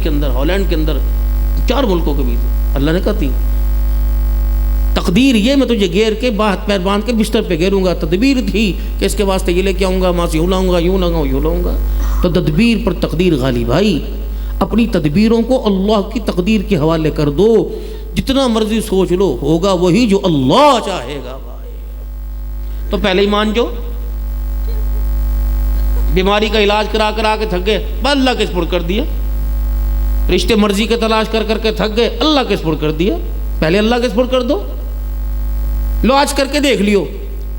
کے اندر، ہالینڈ کے اندر، 4 ملکوں کے ویزے۔ اللہ نے کہا تھی تقدیر یہ میں تجھے گھیر کے ہاتھ پیر باندھ کے بستر پہ گھیروں گا، تدبیر تھی کہ اس کے واسطے یہ لے کے آؤں گا، وہاں سے یوں لاؤں گا، یوں لاؤں گا، یوں لاؤں گا۔ تو تدبیر پر تقدیر غالب بھائی، اپنی تدبیروں کو اللہ کی تقدیر کے حوالے کر دو، جتنا مرضی سوچ لو ہوگا وہی جو اللہ چاہے گا بھائی۔ تو پہلے ہی مان جو، بیماری کا علاج کرا کرا کے تھک گئے، بس اللہ کے سپرد کر دیا، رشتے مرضی کے تلاش کر کر کے تھک گئے، اللہ کے سپرد کر دیا، پہلے اللہ کے سپرد کر دو۔ لو آج کر کے دیکھ لیو،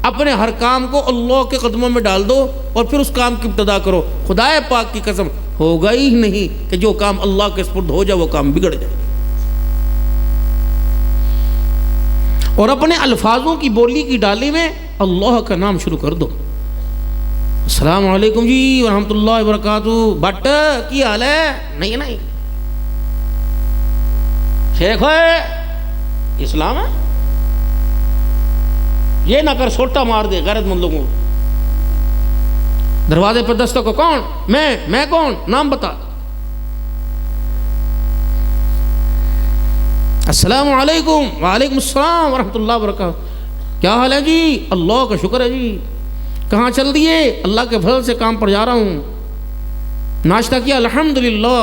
اپنے ہر کام کو اللہ کے قدموں میں ڈال دو اور پھر اس کام کی ابتدا کرو، خدا پاک کی قسم ہوگا ہی نہیں کہ جو کام اللہ کے سپرد ہو جائے وہ کام بگڑ جائے۔ اور اپنے الفاظوں کی بولی کی ڈالی میں اللہ کا نام شروع کر دو۔ السلام علیکم جی ورحمۃ اللہ وبرکاتہ، بٹ کی حال ہے؟ نہیں شیخ ہے، اسلام ہے، یہ نہ کر سوٹا مار دے غیرت مند لوگوں۔ دروازے پر دستک کو، کون؟ میں کون؟ نام بتا۔ السلام علیکم، وعلیکم السلام ورحمۃ اللہ وبرکاتہ، کیا حال ہے جی؟ اللہ کا شکر ہے جی۔ کہاں چل دیے؟ اللہ کے فضل سے کام پر جا رہا ہوں۔ ناشتہ کیا؟ الحمدللہ۔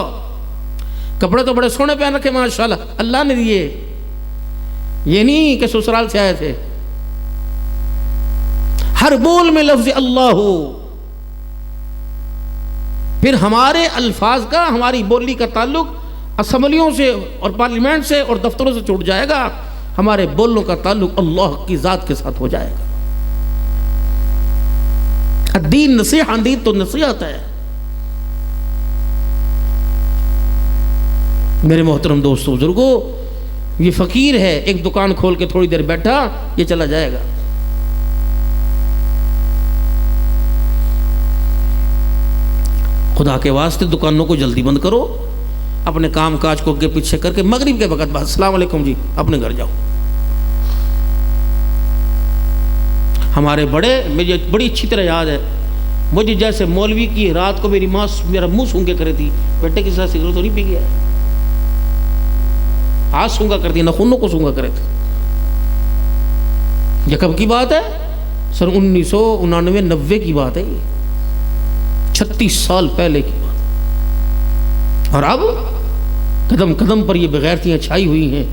کپڑے تو بڑے سونے پہن رکھے ماشاءاللہ، اللہ نے دیے، یہ نہیں کہ سسرال سے آئے تھے۔ ہر بول میں لفظ اللہ ہو، پھر ہمارے الفاظ کا، ہماری بولی کا تعلق اسمبلیوں سے اور پارلیمنٹ سے اور دفتروں سے چھوٹ جائے گا، ہمارے بولوں کا تعلق اللہ کی ذات کے ساتھ ہو جائے گا۔ الدین نصیحہ، دین تو نصیحت ہے۔ میرے محترم دوستو بزرگو، یہ فقیر ہے، ایک دکان کھول کے تھوڑی دیر بیٹھا، یہ چلا جائے گا۔ خدا کے واسطے دکانوں کو جلدی بند کرو، اپنے کام کاج کو اگے پیچھے کر کے مغرب کے وقت بعد السلام علیکم جی اپنے گھر جاؤ۔ ہمارے بڑے، مجھے بڑی اچھی طرح یاد ہے، مجھے جیسے مولوی کی رات کو میری ماں میرا منہ سونگے کرے تھی، بیٹے کے ساتھ سگریٹ تو نہیں پی گیا، ہاتھ سونگا کرتی، نخونوں کو سونگا کرے تھے۔ یہ کب کی بات ہے؟ سن 1999 کی بات ہے، یہ 36 سال پہلے کی بات۔ اور اب قدم قدم پر یہ بغیرتیاں چھائی ہوئی ہیں،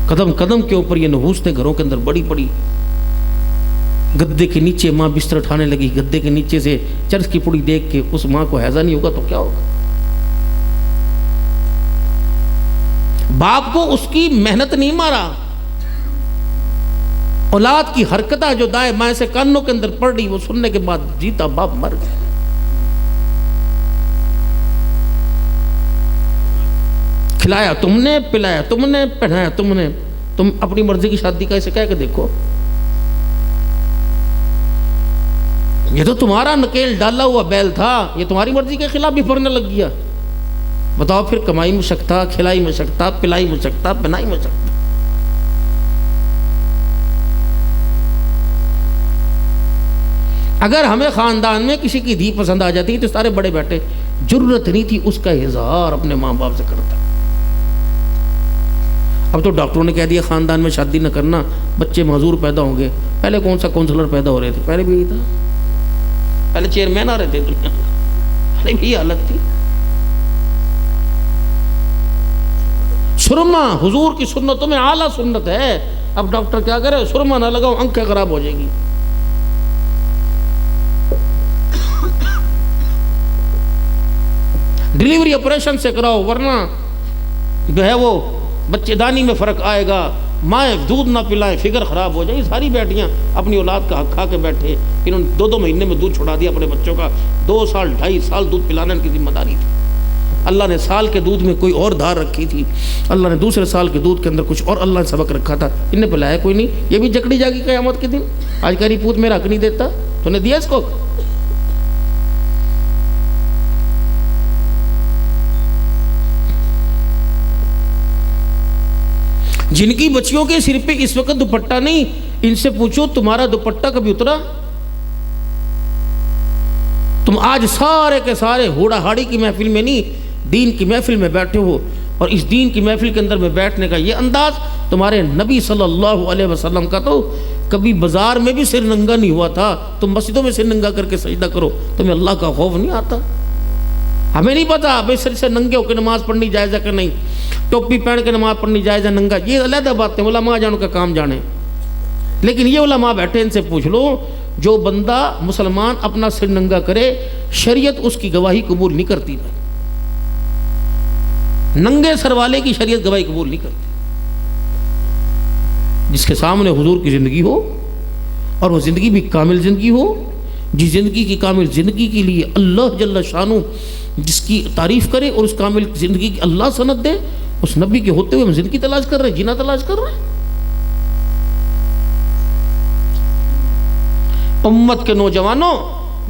قدم قدم کے اوپر یہ نحوستیں گھروں کے اندر بڑی بڑی۔ گدے کے نیچے ماں بستر اٹھانے لگی، گدے کے نیچے سے چرس کی پڑی دیکھ کے اس ماں کو ہیضہ نہیں ہوگا تو کیا ہوگا؟ باپ کو اس کی محنت نہیں مارا، اولاد کی حرکتہ جو دائیں بائیں سے کانوں کے اندر پڑ رہی وہ سننے کے بعد جیتا باپ مر گیا۔ کھلایا تم نے، پلایا تم نے، پہنایا تم نے، تم اپنی مرضی کی شادی کا اسے کہہ کے دیکھو، یہ تو تمہارا نکیل ڈالا ہوا بیل تھا، یہ تمہاری مرضی کے خلاف بھی پھرنے لگ گیا۔ بتاؤ پھر کمائی میں شکتا، کھلائی میں شکتا، پلائی میں شکتا، پہنائی میں شکتا۔ اگر ہمیں خاندان میں کسی کی دھی پسند آ جاتی تو سارے بڑے بیٹے جرت نہیں تھی اس کا اظہار اپنے ماں باپ سے کرتا۔ اب تو ڈاکٹروں نے کہہ دیا خاندان میں شادی نہ کرنا، بچے معذور پیدا ہوں گے۔ پہلے کون سا کونسلر پیدا ہو رہے تھے؟ پہلے بھی یہی تھا، پہلے چیئرمین آ رہے تھے دنیا میں، پہلے بھی یہ حالت تھی۔ سرما حضور کی سنتوں میں اعلیٰ سنت ہے، اب ڈاکٹر کیا کرے؟ سرما نہ لگاؤ، آنکھیں خراب ہو جائے گی۔ ڈیلیوری آپریشن سے کراؤ، ورنہ جو ہے وہ بچے دانی میں فرق آئے گا، مائیں دودھ نہ پلائیں فگر خراب ہو جائے۔ ساری بیٹیاں اپنی اولاد کا حق کھا کے بیٹھے، انہوں نے 2 مہینے میں دودھ چھڑا دیا اپنے بچوں کا، 2 سال 2.5 سال دودھ پلانا ان کی ذمہ داری تھی۔ اللہ نے سال کے دودھ میں کوئی اور دھار رکھی تھی، اللہ نے دوسرے سال کے دودھ کے اندر کچھ اور اللہ نے سبق رکھا تھا، ان نے پلایا کوئی نہیں، یہ بھی جکڑی جاگی قیامت کے دن۔ آج کہہ رہی پوت میرا حق نہیں دیتا، تو نے دیا اس کو؟ جن کی بچیوں کے سر پہ اس وقت دوپٹہ نہیں، ان سے پوچھو تمہارا دوپٹہ کبھی اترا؟ تم آج سارے کے سارے ہوڑا ہاڑی کی محفل میں نہیں، دین کی محفل میں بیٹھے ہو، اور اس دین کی محفل کے اندر میں بیٹھنے کا یہ انداز تمہارے نبی صلی اللہ علیہ وسلم کا تو کبھی بازار میں بھی سر ننگا نہیں ہوا تھا، تم مسجدوں میں سر ننگا کر کے سجدہ کرو، تمہیں اللہ کا خوف نہیں آتا؟ ہمیں نہیں پتا بھائی سر سے ننگے ہو کے نماز پڑھنی جائز ہے کہ نہیں، ٹوپی پہن کے نماز پڑھنی جائز ہے ننگا، یہ علیحدہ بات ہے، علماء جانو کا کام جانے، لیکن یہ علماء بیٹھے ان سے پوچھ لو جو بندہ مسلمان اپنا سر ننگا کرے شریعت اس کی گواہی قبول نہیں کرتی بھائی، ننگے سر والے کی شریعت گواہی قبول نہیں کرتی، جس کے سامنے حضور کی زندگی ہو اور وہ زندگی بھی کامل زندگی ہو، جس زندگی کی کامل زندگی کے لیے اللہ جل شانہ جس کی تعریف کرے اور اس کامل زندگی کی اللہ سند دے، اس نبی کے ہوتے ہوئے ہم زندگی تلاش کر رہے ہیں، جینا تلاش کر رہے ہیں۔ امت کے نوجوانوں،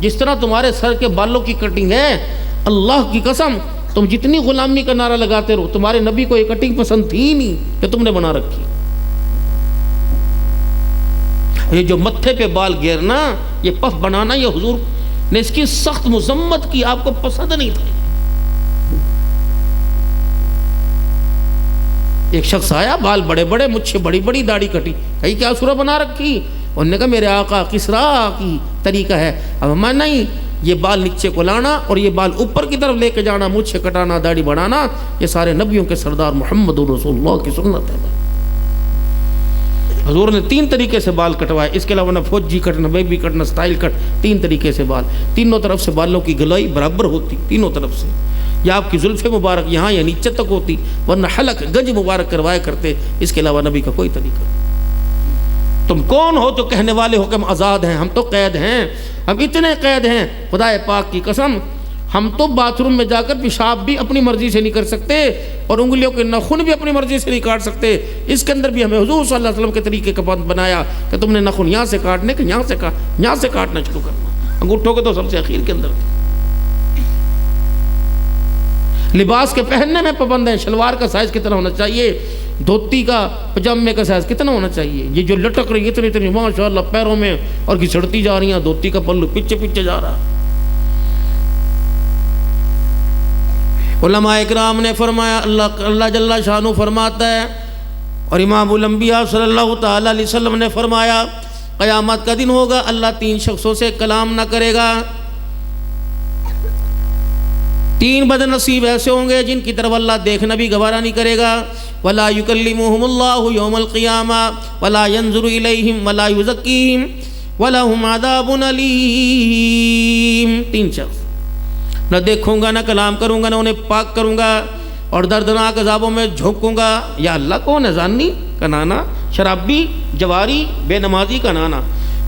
جس طرح تمہارے سر کے بالوں کی کٹنگ ہے، اللہ کی قسم تم جتنی غلامی کا نعرہ لگاتے رہو، تمہارے نبی کو یہ کٹنگ پسند تھی ہی نہیں کہ تم نے بنا رکھی۔ یہ جو متھے پہ بال گیرنا، یہ پف بنانا، یہ حضور نے اس کی سخت مذمت کی، آپ کو پسند نہیں تھا۔ ایک شخص آیا، بال بڑے بڑے، مجھے بڑی بڑی داڑھی کٹی، کہی کیا صورت بنا رکھی؟ انہوں نے کہا میرے آقا کسرا کی طریقہ ہے، اب میں نہیں، یہ بال نیچے کو لانا اور یہ بال اوپر کی طرف لے کے جانا، مجھ سے کٹانا، داڑھی بڑھانا، یہ سارے نبیوں کے سردار محمد رسول اللہ کی سنت ہے۔ حضور نے 3 طریقے سے بال کٹوائے، اس کے علاوہ نہ فوجی کٹ، نہ بیبی کٹ، نہ سٹائل کٹ، 3 طریقے سے بال، تینوں طرف سے بالوں کی گلائی برابر ہوتی، تینوں طرف سے، یا آپ کی زلف مبارک یہاں یا نیچے تک ہوتی، ورنہ حلق گنج مبارک کروایا کرتے، اس کے علاوہ نبی کا کوئی طریقہ نہیں۔ تم کون ہو تو کہنے والے ہو کہ ہم آزاد ہیں؟ ہم تو قید ہیں، ہم اتنے قید ہیں، خدا پاک کی قسم ہم تو باتھ روم میں جا کر پیشاب بھی اپنی مرضی سے نہیں کر سکتے، اور انگلیوں کے ناخن بھی اپنی مرضی سے نہیں کاٹ سکتے۔ اس کے اندر بھی ہمیں حضور صلی اللہ علیہ وسلم کے طریقے کا بند بنایا کہ تم نے ناخن یہاں سے کاٹنے کے، یہاں سے کاٹنا شروع کرنا، انگوٹھوں کے تو سب سے اخیر کے اندر۔ لباس کے پہننے میں پابند ہیں، شلوار کا سائز کتنا ہونا چاہیے، دھوتی کا پجامے کا سائز کتنا ہونا چاہیے، یہ جو لٹک رہی اتنی ماشاءاللہ پیروں میں اور گھسڑتی جا رہی ہیں، دھوتی کا پلو پیچھے جا رہا۔ علماء اکرام نے فرمایا، اللہ جل شانہ فرماتا ہے، اور امام الانبیاء صلی اللہ تعالی علیہ وسلم نے فرمایا قیامت کا دن ہوگا، اللہ 3 شخصوں سے کلام نہ کرے گا، 3 بد نصیب ایسے ہوں گے جن کی طرف اللہ دیکھنا بھی گوارا نہیں کرے گا، ولا یکلمہم اللہ یوم القیامہ ولا ینظر الیہم ولا یزکیہم ولہم عذاب علیم۔ 3 شخص، نہ دیکھوں گا، نہ کلام کروں گا، نہ انہیں پاک کروں گا، اور دردناک عذابوں میں جھونکوں گا۔ یا اللہ کون ہے؟ زانی کا نانا، شرابی، جواری، بے نمازی کا نانا۔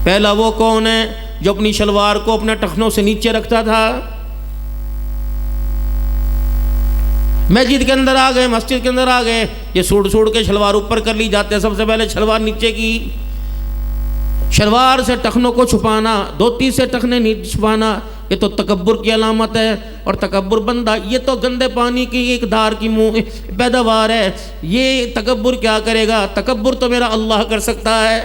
پہلا وہ کون ہے جو اپنی شلوار کو اپنے ٹخنوں سے نیچے رکھتا تھا؟ مسجد کے اندر آ گئے، مسجد کے اندر آ گئے، یہ سوڑ کے شلوار اوپر کر لی جاتے ہیں، سب سے پہلے شلوار نیچے کی، شلوار سے ٹخنوں کو چھپانا، دھوتی سے ٹخنے نہیں چھپانا، یہ تو تکبر کی علامت ہے، اور تکبر بندہ یہ تو گندے پانی کی ایک دھار کی منہ پیداوار ہے، یہ تکبر کیا کرے گا؟ تکبر تو میرا اللہ کر سکتا ہے۔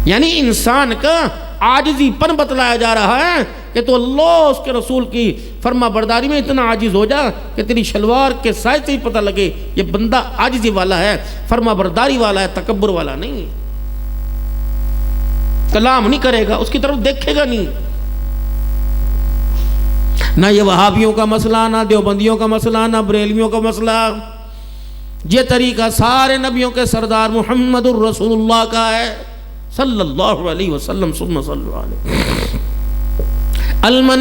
یعنی انسان کا عاجزی پن بتلایا جا رہا ہے کہ تو اللہ اس کے رسول کی فرما برداری میں اتنا عاجز ہو جا کہ تیری شلوار کے سائز سے ہی پتہ لگے یہ بندہ عاجزی والا ہے، فرما برداری والا ہے، تکبر والا نہیں۔ کلام نہیں کرے گا، اس کی طرف دیکھے گا نہیں۔ نہ یہ وہابیوں کا مسئلہ، نہ دیوبندیوں کا مسئلہ، نہ بریلویوں کا مسئلہ، یہ طریقہ سارے نبیوں کے سردار محمد الرسول اللہ کا ہے صلی اللہ علیہ وسلم۔ ثم صلی اللہ علیہ المنان،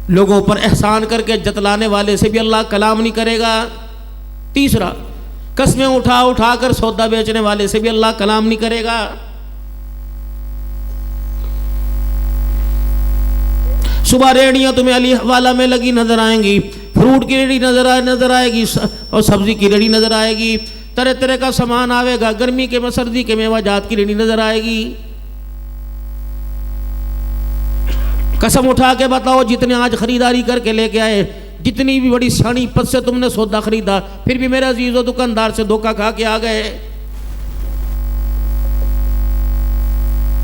لوگوں پر احسان کر کے جتلانے والے سے بھی اللہ کلام نہیں کرے گا۔ تیسرا، قسمیں اٹھا کر سودا بیچنے والے سے بھی اللہ کلام نہیں کرے گا۔ صبح ریڑیاں تمہیں علی حوالہ میں لگی نظر آئیں گی، فروٹ کی ریڑھی نظر آئے گی، اور سبزی کی ریڑھی نظر آئے گی، طرح طرح کا سامان آئے گا، گرمی کے سردی کے میوہ جات کی ریڑھی نظر آئے گی۔ قسم اٹھا کے بتاؤ، جتنے آج خریداری کر کے لے کے آئے، جتنی بھی بڑی سانی پت سے تم نے سودا خریدا، پھر بھی میرے عزیز و دکاندار سے دھوکہ کھا کے آ گئے۔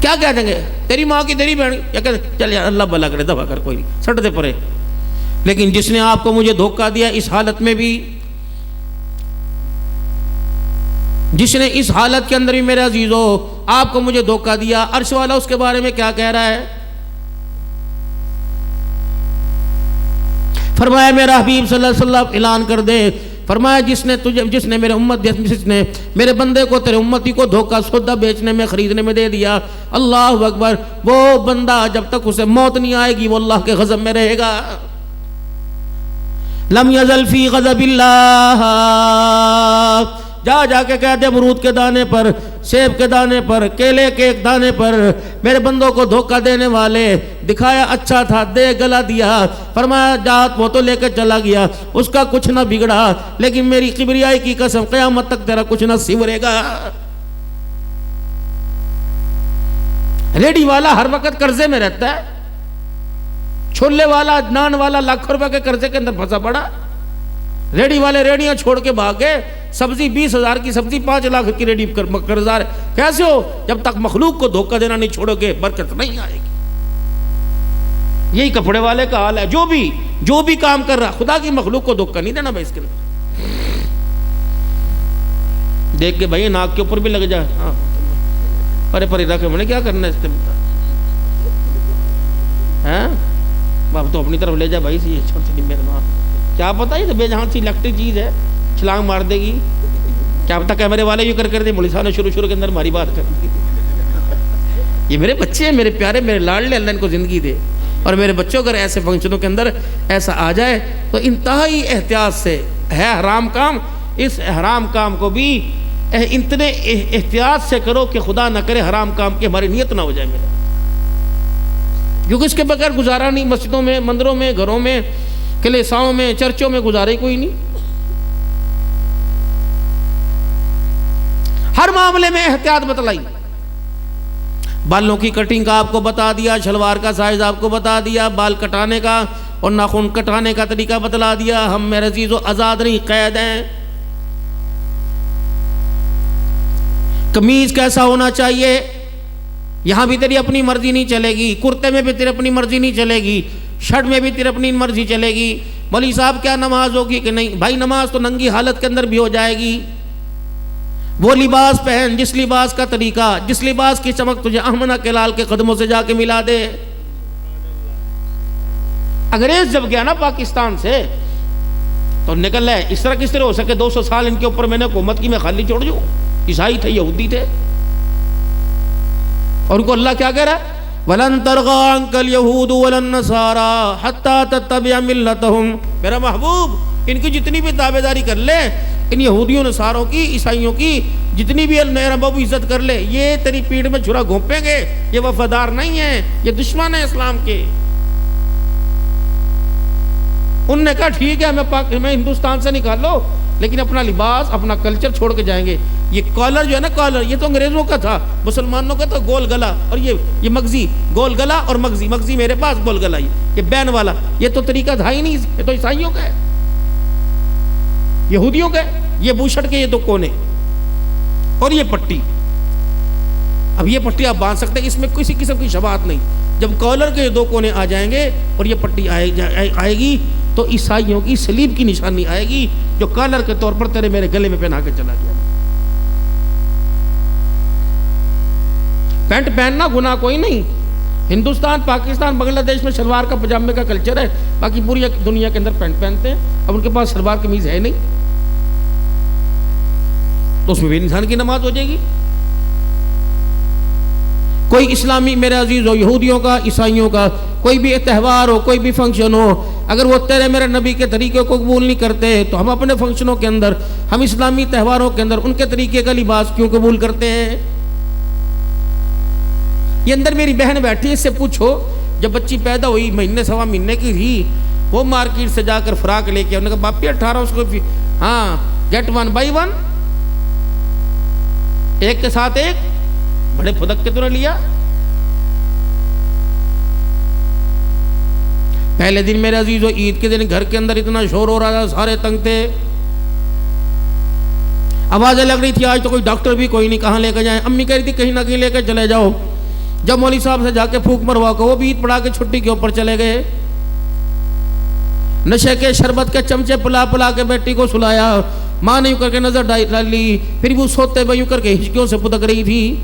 کیا کہہ دیں گے؟ تیری ماں کی تیری بہن، یا کہ چل یار اللہ بھلا کرے دفع کر، کوئی نہیں، سٹ دے پرے۔ لیکن جس نے آپ کو مجھے دھوکہ دیا اس حالت میں بھی، جس نے اس حالت کے اندر بھی میرے عزیزو آپ کو مجھے دھوکہ دیا، عرش والا اس کے بارے میں کیا کہہ رہا ہے؟ فرمایا میرا حبیب صلی اللہ علیہ وسلم اعلان کر دے، فرمایا جس نے میرے امت، جس نے میرے بندے کو، تیرے امتی کو دھوکہ سودا بیچنے میں، خریدنے میں دے دیا، اللہ اکبر، وہ بندہ جب تک اسے موت نہیں آئے گی وہ اللہ کے غضب میں رہے گا۔ لم یزل فی غضب اللہ، جا کے کہہ دے امرود کے دانے پر، سیب کے دانے پر، کیلے کے ایک دانے پر میرے بندوں کو دھوکہ دینے والے، دکھایا اچھا تھا، دے گلا دیا، فرمایا جات وہ تو لے کے چلا گیا، اس کا کچھ نہ بگڑا، لیکن میری کبریائی کی قسم قیامت تک تیرا کچھ نہ سنورے گا۔ ریڈی والا ہر وقت قرضے میں رہتا ہے، چھولے والا، نان والا لاکھ روپے کے قرضے کے اندر پھنسا پڑا، ریڈی والے ریڈیاں چھوڑ کے بھاگے، سبزی 20,000 کی سبزی 5 لاکھ کی ریڈی قرضدار، کیسے ہو؟ جب تک مخلوق کو دھوکہ دینا نہیں چھوڑو گے برکت نہیں آئے گی۔ یہی کپڑے والے کا حال ہے، جو بھی کام کر رہا، خدا کی مخلوق کو دھوکہ نہیں دینا بھائی، اس کے اندر دیکھ کے بھائی ناک کے اوپر بھی لگ جائے، ہاں پرے رکھے، میں نے کیا کرنا ہے اس کے ہاں باپ تو اپنی طرف لے جا بھائی، کیا پتہ یہ تو بے جہاں سی الیکٹرک چیز ہے، چھلانگ مار دے گی، کیا پتہ کیمرے والے بھی کر دے، مولوی صاحب نے شروع کے اندر ہماری بات کر دی۔ یہ میرے بچے ہیں، میرے پیارے، میرے لاڈلے، اللہ ان کو زندگی دے، اور میرے بچوں اگر ایسے فنکشنوں کے اندر ایسا آ جائے تو انتہائی احتیاط سے، ہے حرام کام، اس حرام کام کو بھی اتنے احتیاط سے کرو کہ خدا نہ کرے حرام کام کی ہماری نیت نہ ہو جائے میرے، کیونکہ اس کے بغیر گزارا نہیں، مسجدوں میں، مندروں میں، گھروں میں، کلیساؤں میں، چرچوں میں گزارے کوئی نہیں۔ ہر معاملے میں احتیاط بتلائی، بالوں کی کٹنگ کا آپ کو بتا دیا، شلوار کا سائز آپ کو بتا دیا، بال کٹانے کا اور ناخن کٹانے کا طریقہ بتلا دیا۔ ہم میرے عزیزو آزاد نہیں، قید ہیں۔ قمیض کیسا ہونا چاہیے، یہاں بھی تیری اپنی مرضی نہیں چلے گی، کرتے میں بھی تیری اپنی مرضی نہیں چلے گی، شرٹ میں بھی تیری اپنی مرضی چلے گی۔ مولوی صاحب کیا نماز ہوگی کہ نہیں؟ بھائی نماز تو ننگی حالت کے اندر بھی ہو جائے گی، وہ لباس پہن جس لباس کا طریقہ، جس لباس کی چمک تجھے آمنہ کے لال کے قدموں سے جا کے ملا دے۔ انگریز جب گیا نا پاکستان سے تو نکل ہے، اس طرح کس طرح ہو سکے 200 سال ان کے اوپر میں نے حکومت کی، میں خالی چھوڑ جاؤں؟ عیسائی تھے، یہودی تھے، اور ان کو اللہ کیا کہہ رہا ہے؟ وَلَن تَرْضَىٰ عَنكَ الْيَهُودُ وَلَا النَّصَارَىٰ حَتَّىٰ تَتَّبِعَ مِلَّتَهُمْ۔ میرا محبوب ان کی جتنی بھی تابعداری کر لے، ان یہودیوں نصاروں کی، عیسائیوں کی جتنی بھی نبوی عزت کر لے، یہ تیری پیٹھ میں چھرا گھونپیں گے، یہ وفادار نہیں ہیں، یہ دشمن ہیں اسلام کے۔ انہوں نے کہا ٹھیک ہے، میں ہندوستان سے نکال لو، لیکن اپنا لباس، اپنا کلچر چھوڑ کے جائیں گے۔ یہ کالر جو ہے نا، کالر یہ تو انگریزوں کا تھا، مسلمانوں کا تو گول گلا، اور یہ مغزی، گول گلا اور مغزی میرے پاس گول گلا، یہ بین والا، یہ تو طریقہ تھا ہی نہیں، یہ تو عیسائیوں کا ہے، یہودیوں کا ہے۔ یہ بوشٹ کے یہ دو کونے اور یہ پٹی، اب یہ پٹی آپ باندھ سکتے ہیں، اس میں کسی قسم کی شباہت نہیں۔ جب کالر کے یہ دو کونے آ جائیں گے اور یہ پٹی آئے گی تو عیسائیوں کی صلیب کی نشانی آئے گی، جو کالر کے طور پر تیرے میرے گلے میں پہنا کے چلا گیا۔ پینٹ پہننا گناہ کوئی نہیں، ہندوستان، پاکستان، بنگلہ دیش میں شلوار کا پجامے کا کلچر ہے، باقی پوری دنیا کے اندر پینٹ پہنتے ہیں۔ اب ان کے پاس شلوار قمیض ہے نہیں تو اس میں بھی انسان کی نماز ہو جائے گی۔ کوئی اسلامی میرے عزیز ہو، یہودیوں کا، عیسائیوں کا کوئی بھی تہوار ہو، کوئی بھی فنکشن ہو، اگر وہ تیرے میرے نبی کے طریقے کو قبول نہیں کرتے تو ہم اپنے فنکشنوں کے اندر، ہم اسلامی تہواروں کے اندر ان کے طریقے کا لباس کیوں قبول کرتے ہیں؟ یہ اندر میری بہن بیٹھی ہے، اس سے پوچھو، جب بچی پیدا ہوئی مہینے سوا مہینے کی تھی، وہ مارکیٹ سے جا کر فراق لے کے، انہوں نے کہا باپی 18 اس کو ہاں گیٹ 1 بائی 1، ایک کے ساتھ ایک، بڑے پھدک کے تو نے لیا۔ پہلے دن میرے عزیزو، عید کے دن گھر کے اندر اتنا شور ہو رہا تھا، سارے تنگ تھے، آوازیں لگ رہی تھی آج تو کوئی ڈاکٹر بھی کوئی نہیں، کہاں لے کے جائیں؟ امی کہہ رہی تھی کہیں نہ کہیں لے کے چلے جاؤ، جب مولوی صاحب سے جا کے پھونک مروا کو وہ بھی عید پڑھا کے چھٹی کے اوپر چلے گئے. نشے کے شربت کے چمچے پلا پلا کے بیٹی کو سلایا. ماں نے یوں کر کے نظر ڈال لی, پھر وہ سوتے ہوئے یوں کر کے ہچکیوں سے پدک رہی تھی.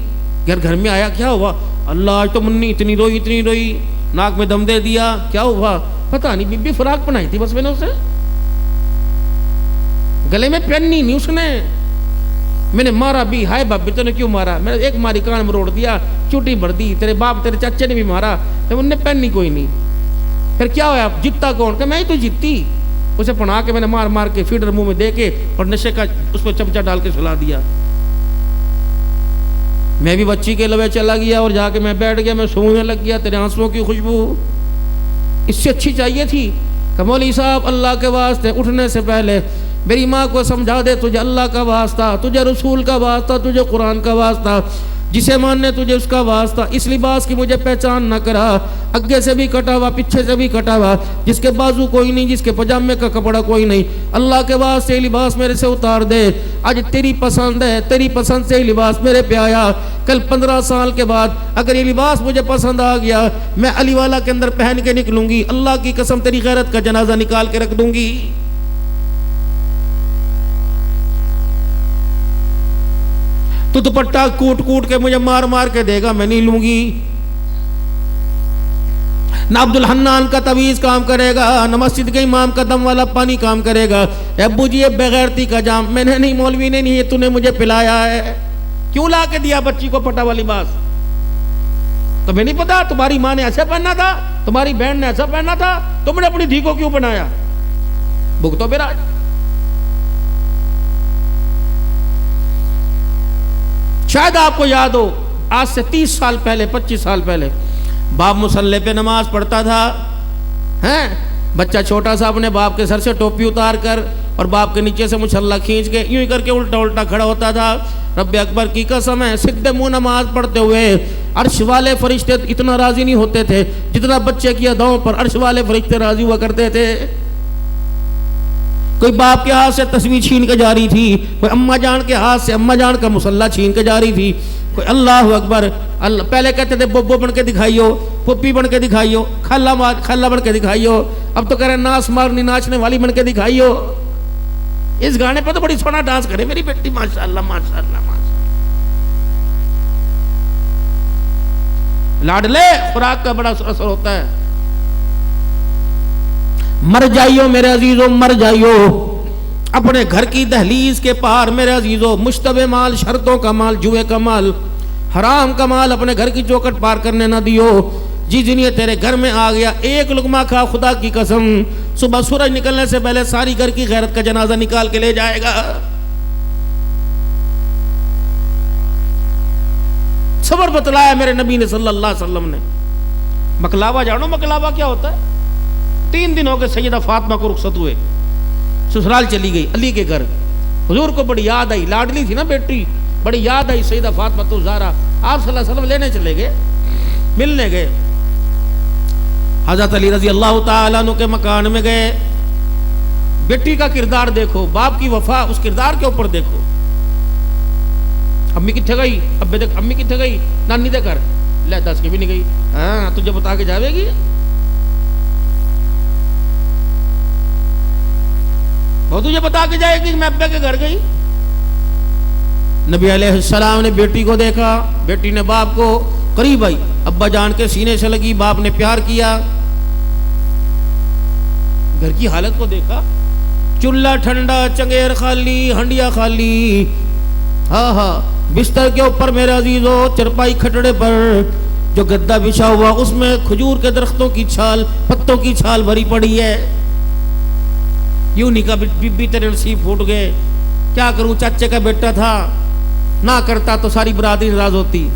گھر میں آیا, کیا ہوا؟ اللہ آج تو منی اتنی روئی, ناک میں دم دے دیا. کیا ہوا؟ پتہ نہیں, بی بی فراق بنائی تھی بس میں نے اسے, گلے میں پہننی نہیں اس نے. میں نے مارا بھی, ہائے باپ تو نے کیوں مارا؟ میں نے ایک ماری کان میں روڑ دیا, چوٹی بھر دی. تیرے باپ تیرے چچے نے بھی مارا, تو انہوں نے پہننی کوئی نہیں. پھر کیا ہوا؟ جیتا کون؟ کہ میں ہی تو جیتی. اسے پڑھا کے میں نے مار کے فیڈر منہ میں دے کے اور نشے کا اس پہ چمچہ ڈال کے سلا دیا. میں بھی بچی کے لوے چلا گیا اور جا کے میں بیٹھ گیا, میں سونے لگ گیا. تیرے آنسوؤں کی خوشبو اس سے اچھی چاہیے تھی کہ مولوی صاحب اللہ کے واسطے اٹھنے سے پہلے میری ماں کو سمجھا دے, تجھے اللہ کا واسطہ, تجھے رسول کا واسطہ, تجھے قرآن کا واسطہ, جسے ماننے تجھے اس کا واسطہ. اس لباس کی مجھے پہچان نہ کرا, اگے سے بھی کٹا ہوا پیچھے سے بھی کٹا ہوا, جس کے بازو کوئی نہیں, جس کے پجامے کا کپڑا کوئی نہیں. اللہ کے واسطے لباس میرے سے اتار دے. آج تیری پسند ہے, تیری پسند سے لباس میرے پہ آیا. کل 15 سال کے بعد اگر یہ لباس مجھے پسند آ گیا, میں علی والا کے اندر پہن کے نکلوں گی. اللہ کی قسم تیری غیرت کا جنازہ نکال کے رکھ دوں گی. تو دوپٹہ کوٹ کے مجھے مار کے دے گا, میں نہیں لوں گی. نہ عبد الحنان کا تعویذ کام کرے گا, نہ مسجد کے امام کا دم والا پانی کام کرے گا. ابو جی یہ بغیرتی کا جام میں نے نہیں, مولوی نے نہیں, یہ تو نے مجھے پلایا ہے. کیوں لا کے دیا بچی کو پھٹا ہوا لباس؟ تمہیں نہیں پتا تمہاری ماں نے ایسا پہننا تھا, تمہاری بہن نے ایسا پہننا تھا, تم نے اپنی دھی کو کیوں بنایا؟ بھگتو پھر. شاید آپ کو یاد ہو, آج سے 30 سال پہلے 25 سال پہلے باپ مصلی پہ نماز پڑھتا تھا, ہیں بچہ چھوٹا سا اپنے باپ کے سر سے ٹوپی اتار کر اور باپ کے نیچے سے مصلی کھینچ کے یوں ہی کر کے الٹا کھڑا ہوتا تھا. رب اکبر کی قسم ہے, سیدھے منہ نماز پڑھتے ہوئے عرش والے فرشتے اتنا راضی نہیں ہوتے تھے جتنا بچے کی اداؤں پر عرش والے فرشتے راضی ہوا کرتے تھے. کوئی باپ کے ہاتھ سے تسبیح چھین کے جا رہی تھی, کوئی اماں جان کے ہاتھ سے اماں جان کا مصلی چھین کے جا رہی تھی. کوئی اللہ اکبر, اللہ پہلے کہتے تھے بوبو بن کے دکھائیو, پپی بن کے دکھائیو, خالہ بن کے دکھائیو, اب تو کہہ رہے ناس مارنی ناچنے والی بن کے دکھائیو. اس گانے پہ تو بڑی سونا ڈانس کرے میری بیٹی, ماشاءاللہ ماشاءاللہ ماشاءاللہ. لاڈلے خوراک کا بڑا اثر ہوتا ہے. مر جائیو میرے عزیزو, مر جائیو اپنے گھر کی دہلیز کے پار میرے عزیزو. مشتبہ مال, شرطوں کا مال, جوئے کا مال, حرام کا مال اپنے گھر کی چوکٹ پار کرنے نہ دیو. جس دن یہ تیرے گھر میں آ گیا, ایک لقمہ کھا, خدا کی قسم صبح سورج نکلنے سے پہلے ساری گھر کی غیرت کا جنازہ نکال کے لے جائے گا. صبر بتلایا میرے نبی نے صلی اللہ علیہ وسلم نے. مکلاوا جانو مکلاوا کیا ہوتا ہے؟ 3 دن ہو گئے سیدہ فاطمہ کو رخصت ہوئے, سسرال چلی گئی علی کے گھر. حضور کو بڑی یاد آئی, لاڈلی تھی نا بیٹی, بڑی یاد آئی سیدہ فاطمہ تو زہرا. آپ صلی اللہ علیہ وسلم لینے چلے گئے, ملنے گئے. حضرت علی رضی اللہ تعالیٰ عنہ کے مکان میں گئے. بیٹی کا کردار دیکھو, باپ کی وفا اس کردار کے اوپر دیکھو. امی کتنے گئی؟ ابے دیکھ امی کتنے گئی؟ نانی دے گھر. لے 10 کی بھی نہیں گئی. ہاں تجھے بتا کے جاوے گی, وہ تجھے بتا کے جائے گی میں ابے کے گھر گئی. نبی علیہ السلام نے بیٹی کو دیکھا, بیٹی نے باپ کو قریب آئی, ابا جان کے سینے سے لگی, باپ نے پیار کیا. گھر کی حالت کو دیکھا, چولہا ٹھنڈا, چنگیر خالی, ہنڈیا خالی. ہاں بستر کے اوپر میرے عزیزو, چرپائی کھٹڑے پر جو گدا بچھا ہوا اس میں کھجور کے درختوں کی چھال, پتوں کی چھال بھری پڑی ہے. یوں نہیں کہا بی تیرے نصیب پھوٹ گئے, کیا کروں چاچے کا بیٹا تھا, نہ کرتا تو ساری برادری ناراض ہوتی.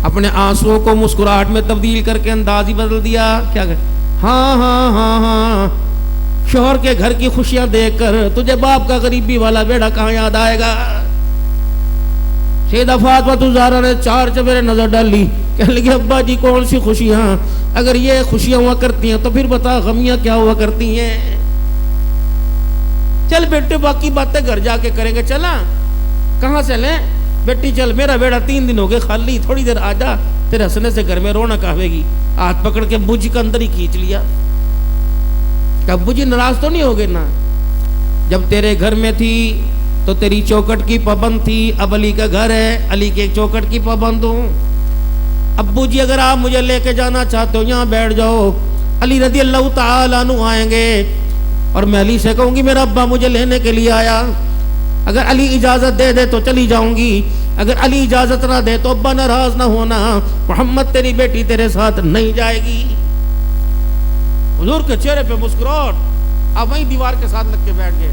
اپنے آنسوؤں کو مسکراہٹ میں تبدیل کر کے انداز ہی بدل دیا. کیا کہ ہاں شوہر کے گھر کی خوشیاں دیکھ کر تجھے باپ کا غریبی والا بیڑا کہاں یاد آئے گا. سیدہ فاطمہ زہرا نے 4 چفیرے نظر ڈالی, کہنے لگی ابا جی کون سی خوشیاں, اگر یہ خوشیاں ہوا کرتی ہیں تو پھر بتا غمیاں کیا ہوا کرتی ہیں. چل بیٹے باقی باتیں گھر جا کے کریں گے. چلا کہاں سے لیں؟ بیٹی چل میرا بیڑا 3 دن ہو گئے خالی, تھوڑی دیر آ جا, تیرے ہنسنے سے گھر میں رونق آئے گی. ہاتھ پکڑ کے ابو جی کا اندر ہی کھینچ لیا. کہ ابو جی ناراض تو نہیں ہو گئے نا؟ جب تیرے گھر میں تھی تو تیری چوکٹ کی پابند تھی, اب علی کا گھر ہے, علی کے چوکٹ کی پابند ہوں. ابو جی اگر آپ مجھے لے کے جانا چاہتے ہو یہاں بیٹھ جاؤ, علی رضی اللہ تعالیٰ عنہ آئیں گے اور میں علی سے کہوں گی میرا ابا مجھے لینے کے لیے آیا. اگر علی اجازت دے دے تو چلی جاؤں گی, اگر علی اجازت نہ دے تو ابا ناراض نہ ہونا, محمد تیری بیٹی تیرے ساتھ نہیں جائے گی. حضور کے چہرے پہ مسکراہٹ, آپ وہیں دیوار کے ساتھ لگ کے بیٹھ گئے.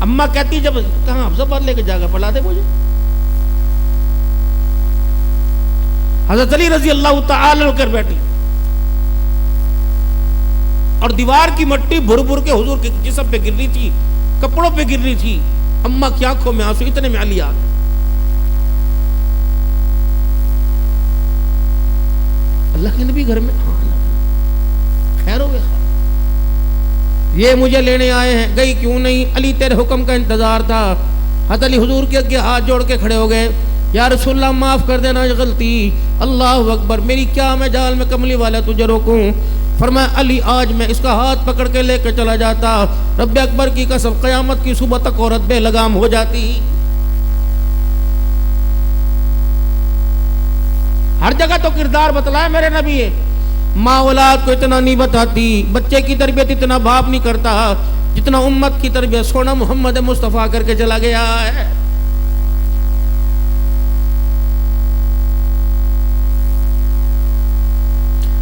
اماں کہتی جب کہاں حفظہ پر لے کے جا گا پڑھا دے مجھے. حضرت علی رضی اللہ تعالی عنہ کر بیٹھی اور دیوار کی مٹی بھر بھر کے حضور کے جسم پہ گر رہی تھی, کپڑوں پہ گر رہی تھی. اماں کی آنکھوں میں آنسو, اتنے میں علی آ گئے. اللہ کے نبی گھر میں, ہاں خیر ہو گیا, یہ مجھے لینے آئے ہیں, گئی کیوں نہیں؟ علی تیرے حکم کا انتظار تھا. حضرت علی حضور کے آگے ہاتھ جوڑ کے کھڑے ہو گئے, یا رسول اللہ معاف کر دینا یہ غلطی, اللہ اکبر, میری کیا میں جال میں کملی والا تجھے روکوں. فرمایا علی آج میں اس کا ہاتھ پکڑ کے لے کے چلا جاتا, رب اکبر کی قسم قیامت کی صبح تک عورت بے لگام ہو جاتی. ہر جگہ تو کردار بتلایا میرے نبی ہے, ماں اولاد کو اتنا نہیں بتاتی, بچے کی تربیت اتنا باپ نہیں کرتا جتنا امت کی تربیت سونا محمد مصطفیٰ کر کے چلا گیا ہے.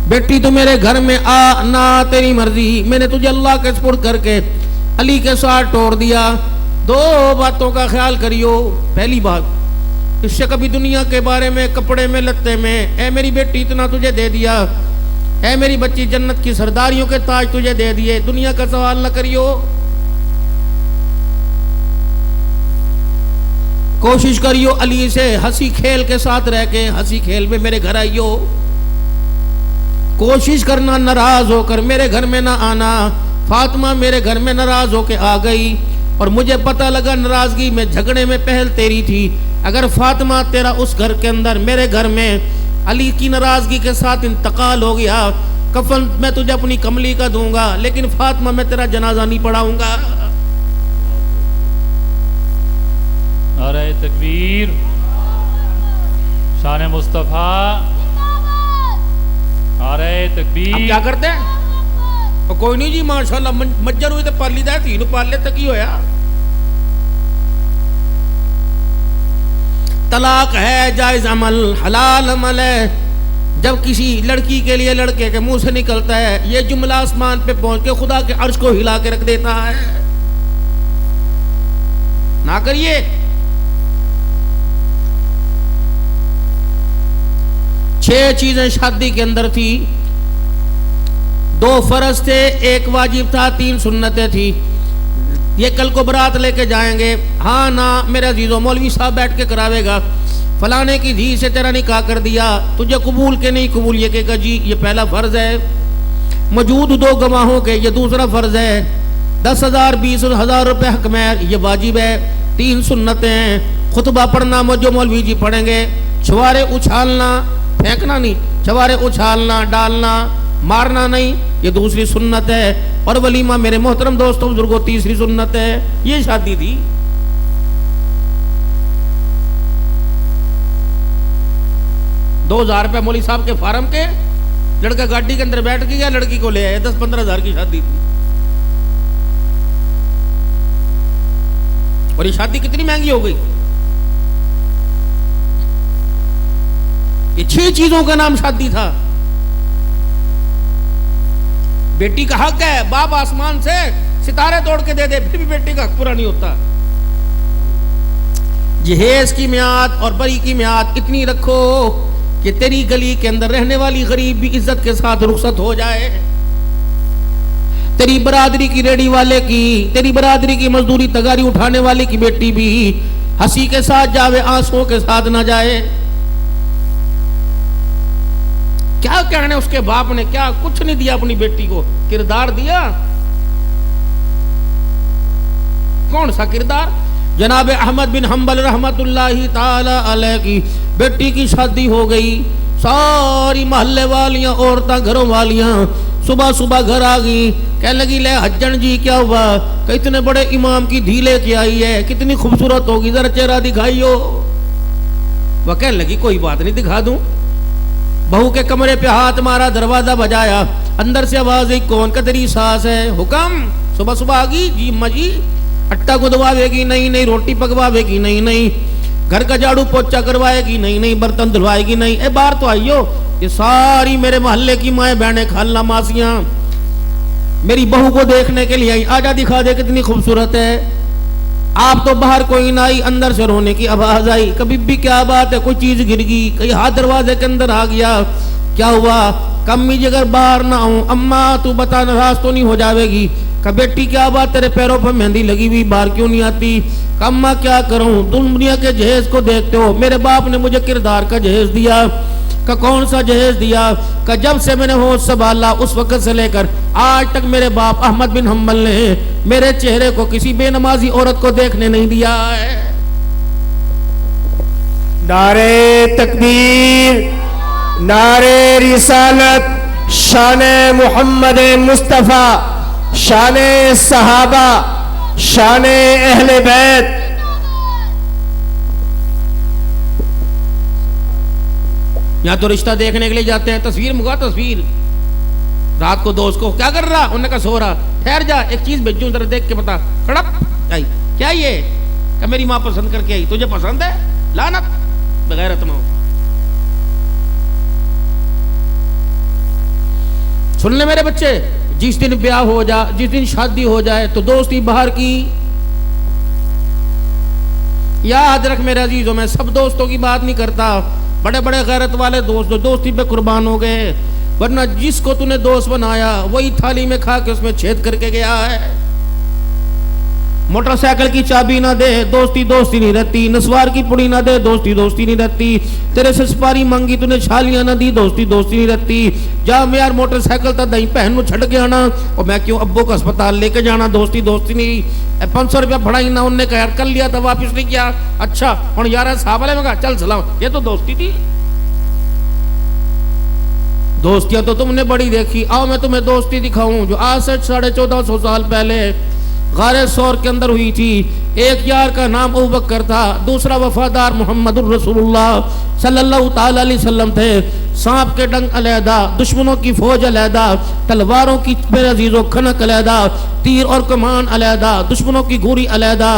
بیٹی تو میرے گھر میں آ نہ تیری مرضی, میں نے تجھے اللہ کے سپرد کر کے علی کے ساتھ توڑ دیا. 2 باتوں کا خیال کریو. پہلی بات, اس سے کبھی دنیا کے بارے میں, کپڑے میں, لتے میں, اے میری بیٹی اتنا تجھے دے دیا, اے میری بچی جنت کی سرداریوں کے تاج تجھے دے دیے, دنیا کا سوال نہ کریو. کوشش کریو علی سے ہنسی کھیل کے ساتھ رہ کے ہنسی کھیل میں میرے گھر آئیو. کوشش کرنا ناراض ہو کر میرے گھر میں نہ آنا. فاطمہ میرے گھر میں ناراض ہو کے آ گئی اور مجھے پتہ لگا ناراضگی میں, جھگڑے میں پہل تیری تھی. اگر فاطمہ تیرا اس گھر کے اندر میرے گھر میں علی کی ناراضگی کے ساتھ انتقال ہو گیا, کفن میں تجھے اپنی کملی کا دوں گا, لیکن فاطمہ میں تیرا جنازہ نہیں پڑھاؤں گا. نعرہ تکبیر, شان مصطفیٰ, نعرہ تکبیر. اب کیا کرتے ہیں؟ کوئی نہیں جی ماشاءاللہ مجر ہوئی تو پالی دا تھی, پالے تک ہی ہویا. طلاق ہے جائز عمل, حلال عمل ہے. جب کسی لڑکی کے لیے لڑکے کے منہ سے نکلتا ہے یہ جملہ آسمان پہ پہنچ کے خدا کے عرش کو ہلا کے رکھ دیتا ہے. نہ کریے. چھ چیزیں شادی کے اندر تھی. 2 فرض تھے, 1 واجب تھا, 3 سنتیں تھی. یہ کل کو برات لے کے جائیں گے, ہاں نہ میرے عزیزو, مولوی صاحب بیٹھ کے کراوے گا, فلانے کی دھی سے تیرا نکاح کر دیا, تجھے قبول کے نہیں قبول, یہ کہے گا جی یہ پہلا فرض ہے, موجود 2 گواہوں کے یہ دوسرا فرض ہے, 10,000 20,000 روپے حق مہر یہ واجب ہے, 3 سنتیں ہیں. خطبہ پڑھنا جو مولوی جی پڑھیں گے, چھوارے اچھالنا, پھینکنا نہیں, چھوارے اچھالنا, ڈالنا, مارنا نہیں, یہ دوسری سنت ہے. اور ولیمہ میرے محترم دوستوں بزرگوں تیسری سنت ہے. یہ شادی تھی. $2,000 مولوی صاحب کے فارم کے, لڑکا گاڑی کے اندر بیٹھ کے گیا, لڑکی کو لے آئے, 10-15 ہزار کی شادی تھی. اور یہ شادی کتنی مہنگی ہو گئی. یہ 6 چیزوں کا نام شادی تھا. بیٹی کا حق ہے, باپ آسمان سے ستارے توڑ کے دے دے پھر بھی بیٹی کا حق پورا نہیں ہوتا. جہیز کی میعاد اور بری کی میعاد اتنی رکھو کہ تیری گلی کے اندر رہنے والی غریب بھی عزت کے ساتھ رخصت ہو جائے. تیری برادری کی ریڑی والے کی, تیری برادری کی مزدوری تگاری اٹھانے والے کی بیٹی بھی ہنسی کے ساتھ جاوے, آنسوں کے ساتھ نہ جائے. کیا کہنے اس کے باپ نے, کیا کچھ نہیں دیا اپنی بیٹی کو, کردار دیا. کون سا کردار؟ جناب احمد بن حنبل رحمت اللہ تعالی علیہ کی بیٹی کی شادی ہو گئی، ساری محلے والیاں عورتاں گھروں والیاں صبح صبح گھر آ گئی، کہنے لگی لے حجن جی کیا ہوا کہ اتنے بڑے امام کی دھی لے کے آئی ہے، کتنی خوبصورت ہوگی، ذرا چہرہ دکھائیو۔ وہ کہنے لگی کوئی بات نہیں دکھا دوں۔ بہو کے کمرے پہ ہاتھ مارا، دروازہ بجایا، اندر سے آواز آئی کون کا تیری ساس ہے؟ حکم۔ صبح صبح آ گئی، جی اماں جی اٹا گدواوے گی؟ نہیں نہیں۔ روٹی پکواوے گی؟ نہیں نہیں۔ گھر کا جھاڑو پوچھا کروائے گی؟ نہیں نہیں۔ برتن دھلوائے گی؟ نہیں۔ اے باہر تو آئیو، یہ ساری میرے محلے کی مائیں بہنیں خالہ ماسیاں میری بہو کو دیکھنے کے لیے آئی، آجا دکھا دے کتنی خوبصورت ہے۔ آپ تو باہر کوئی نہ آئی، اندر سے رونے کی آواز آئی، کبھی بھی کیا بات ہے، کوئی چیز گر گئی، کہیں ہاتھ دروازے کے اندر آ گیا، کیا ہوا؟ کمی جی اگر باہر نہ آؤں، اماں تو بتا ناراض تو نہیں ہو جاوے گی؟ کہ بیٹی کیا بات تیرے پیروں پر مہندی لگی ہوئی، باہر کیوں نہیں آتی؟ کہ اماں کیا کروں، دنیا کے جہیز کو دیکھتے ہو، میرے باپ نے مجھے کردار کا جہیز دیا۔ کہ کون سا جہیز دیا؟ کہ جب سے میں نے ہوش سنبھالا اس وقت سے لے کر آج تک میرے باپ احمد بن حنبل نے میرے چہرے کو کسی بے نمازی عورت کو دیکھنے نہیں دیا ہے۔ نعرے تکبیر، نعرے رسالت، شان محمد مصطفیٰ، شان صحابہ، شان اہل بیت۔ یہاں تو رشتہ دیکھنے کے لیے جاتے ہیں، تصویر منگوا تصویر، رات کو دوست کو کیا کر رہا؟ انہوں نے کہا سو رہا۔ ٹھہر جا ایک چیز بھیجوں ذرا دیکھ کے بتا۔ کھڑپ آئی، کیا یہ؟ کہ میری ماں پسند کر کے آئی، تجھے پسند ہے؟ لعنت بغیرت نہ ہو۔ سن لے میرے بچے، جس دن بیاہ ہو جا، جس دن شادی ہو جائے تو دوستی باہر کی یاد رکھ میرے عزیزوں، میں سب دوستوں کی بات نہیں کرتا، بڑے بڑے غیرت والے دوست جو دوستی پہ قربان ہو گئے، ورنہ جس کو تو نے دوست بنایا وہی تھالی میں کھا کے اس میں چھید کر کے گیا ہے۔ موٹر سائیکل کی چابی نہ دے، دوستی دوستی نہیں رہتی، نسوار کی پڑی نہ دے، دوستی دوستی نہیں رہتی، تیرے سے سپاری مانگی تو نے چھالیاں نہ دی، دوستی دوستی نہیں رہتی، جا میں یار موٹر سائیکل تا دہیں پہن نو چھڑ گیا نا، اور میں کیوں ابو کو اسپتال لے کے جانا، دوستی دوستی نہیں۔ 500 روپیہ بڑھائی نہ، انہوں نے کہا یار کر لیا تھا واپس نہیں کیا، اچھا اور یار صاحب علیہ میں کہا چل سلام، یہ تو دوستی تھی۔ دوستیاں تو تم نے بڑی دیکھی، آؤ میں تمہیں دوستی دکھاؤں جو آج سے 1450 سال پہلے غار سور کے اندر ہوئی تھی۔ ایک یار کا نام ابو بکر تھا، دوسرا وفادار محمد الرسول اللہ صلی اللہ تعالی علیہ وسلم تھے۔ سانپ کے ڈنگ علیحدہ، دشمنوں کی فوج علیحدہ، تلواروں کی میرے عزیزوں کھنک علیحدہ، تیر اور کمان علیحدہ، دشمنوں کی گوری علیحدہ،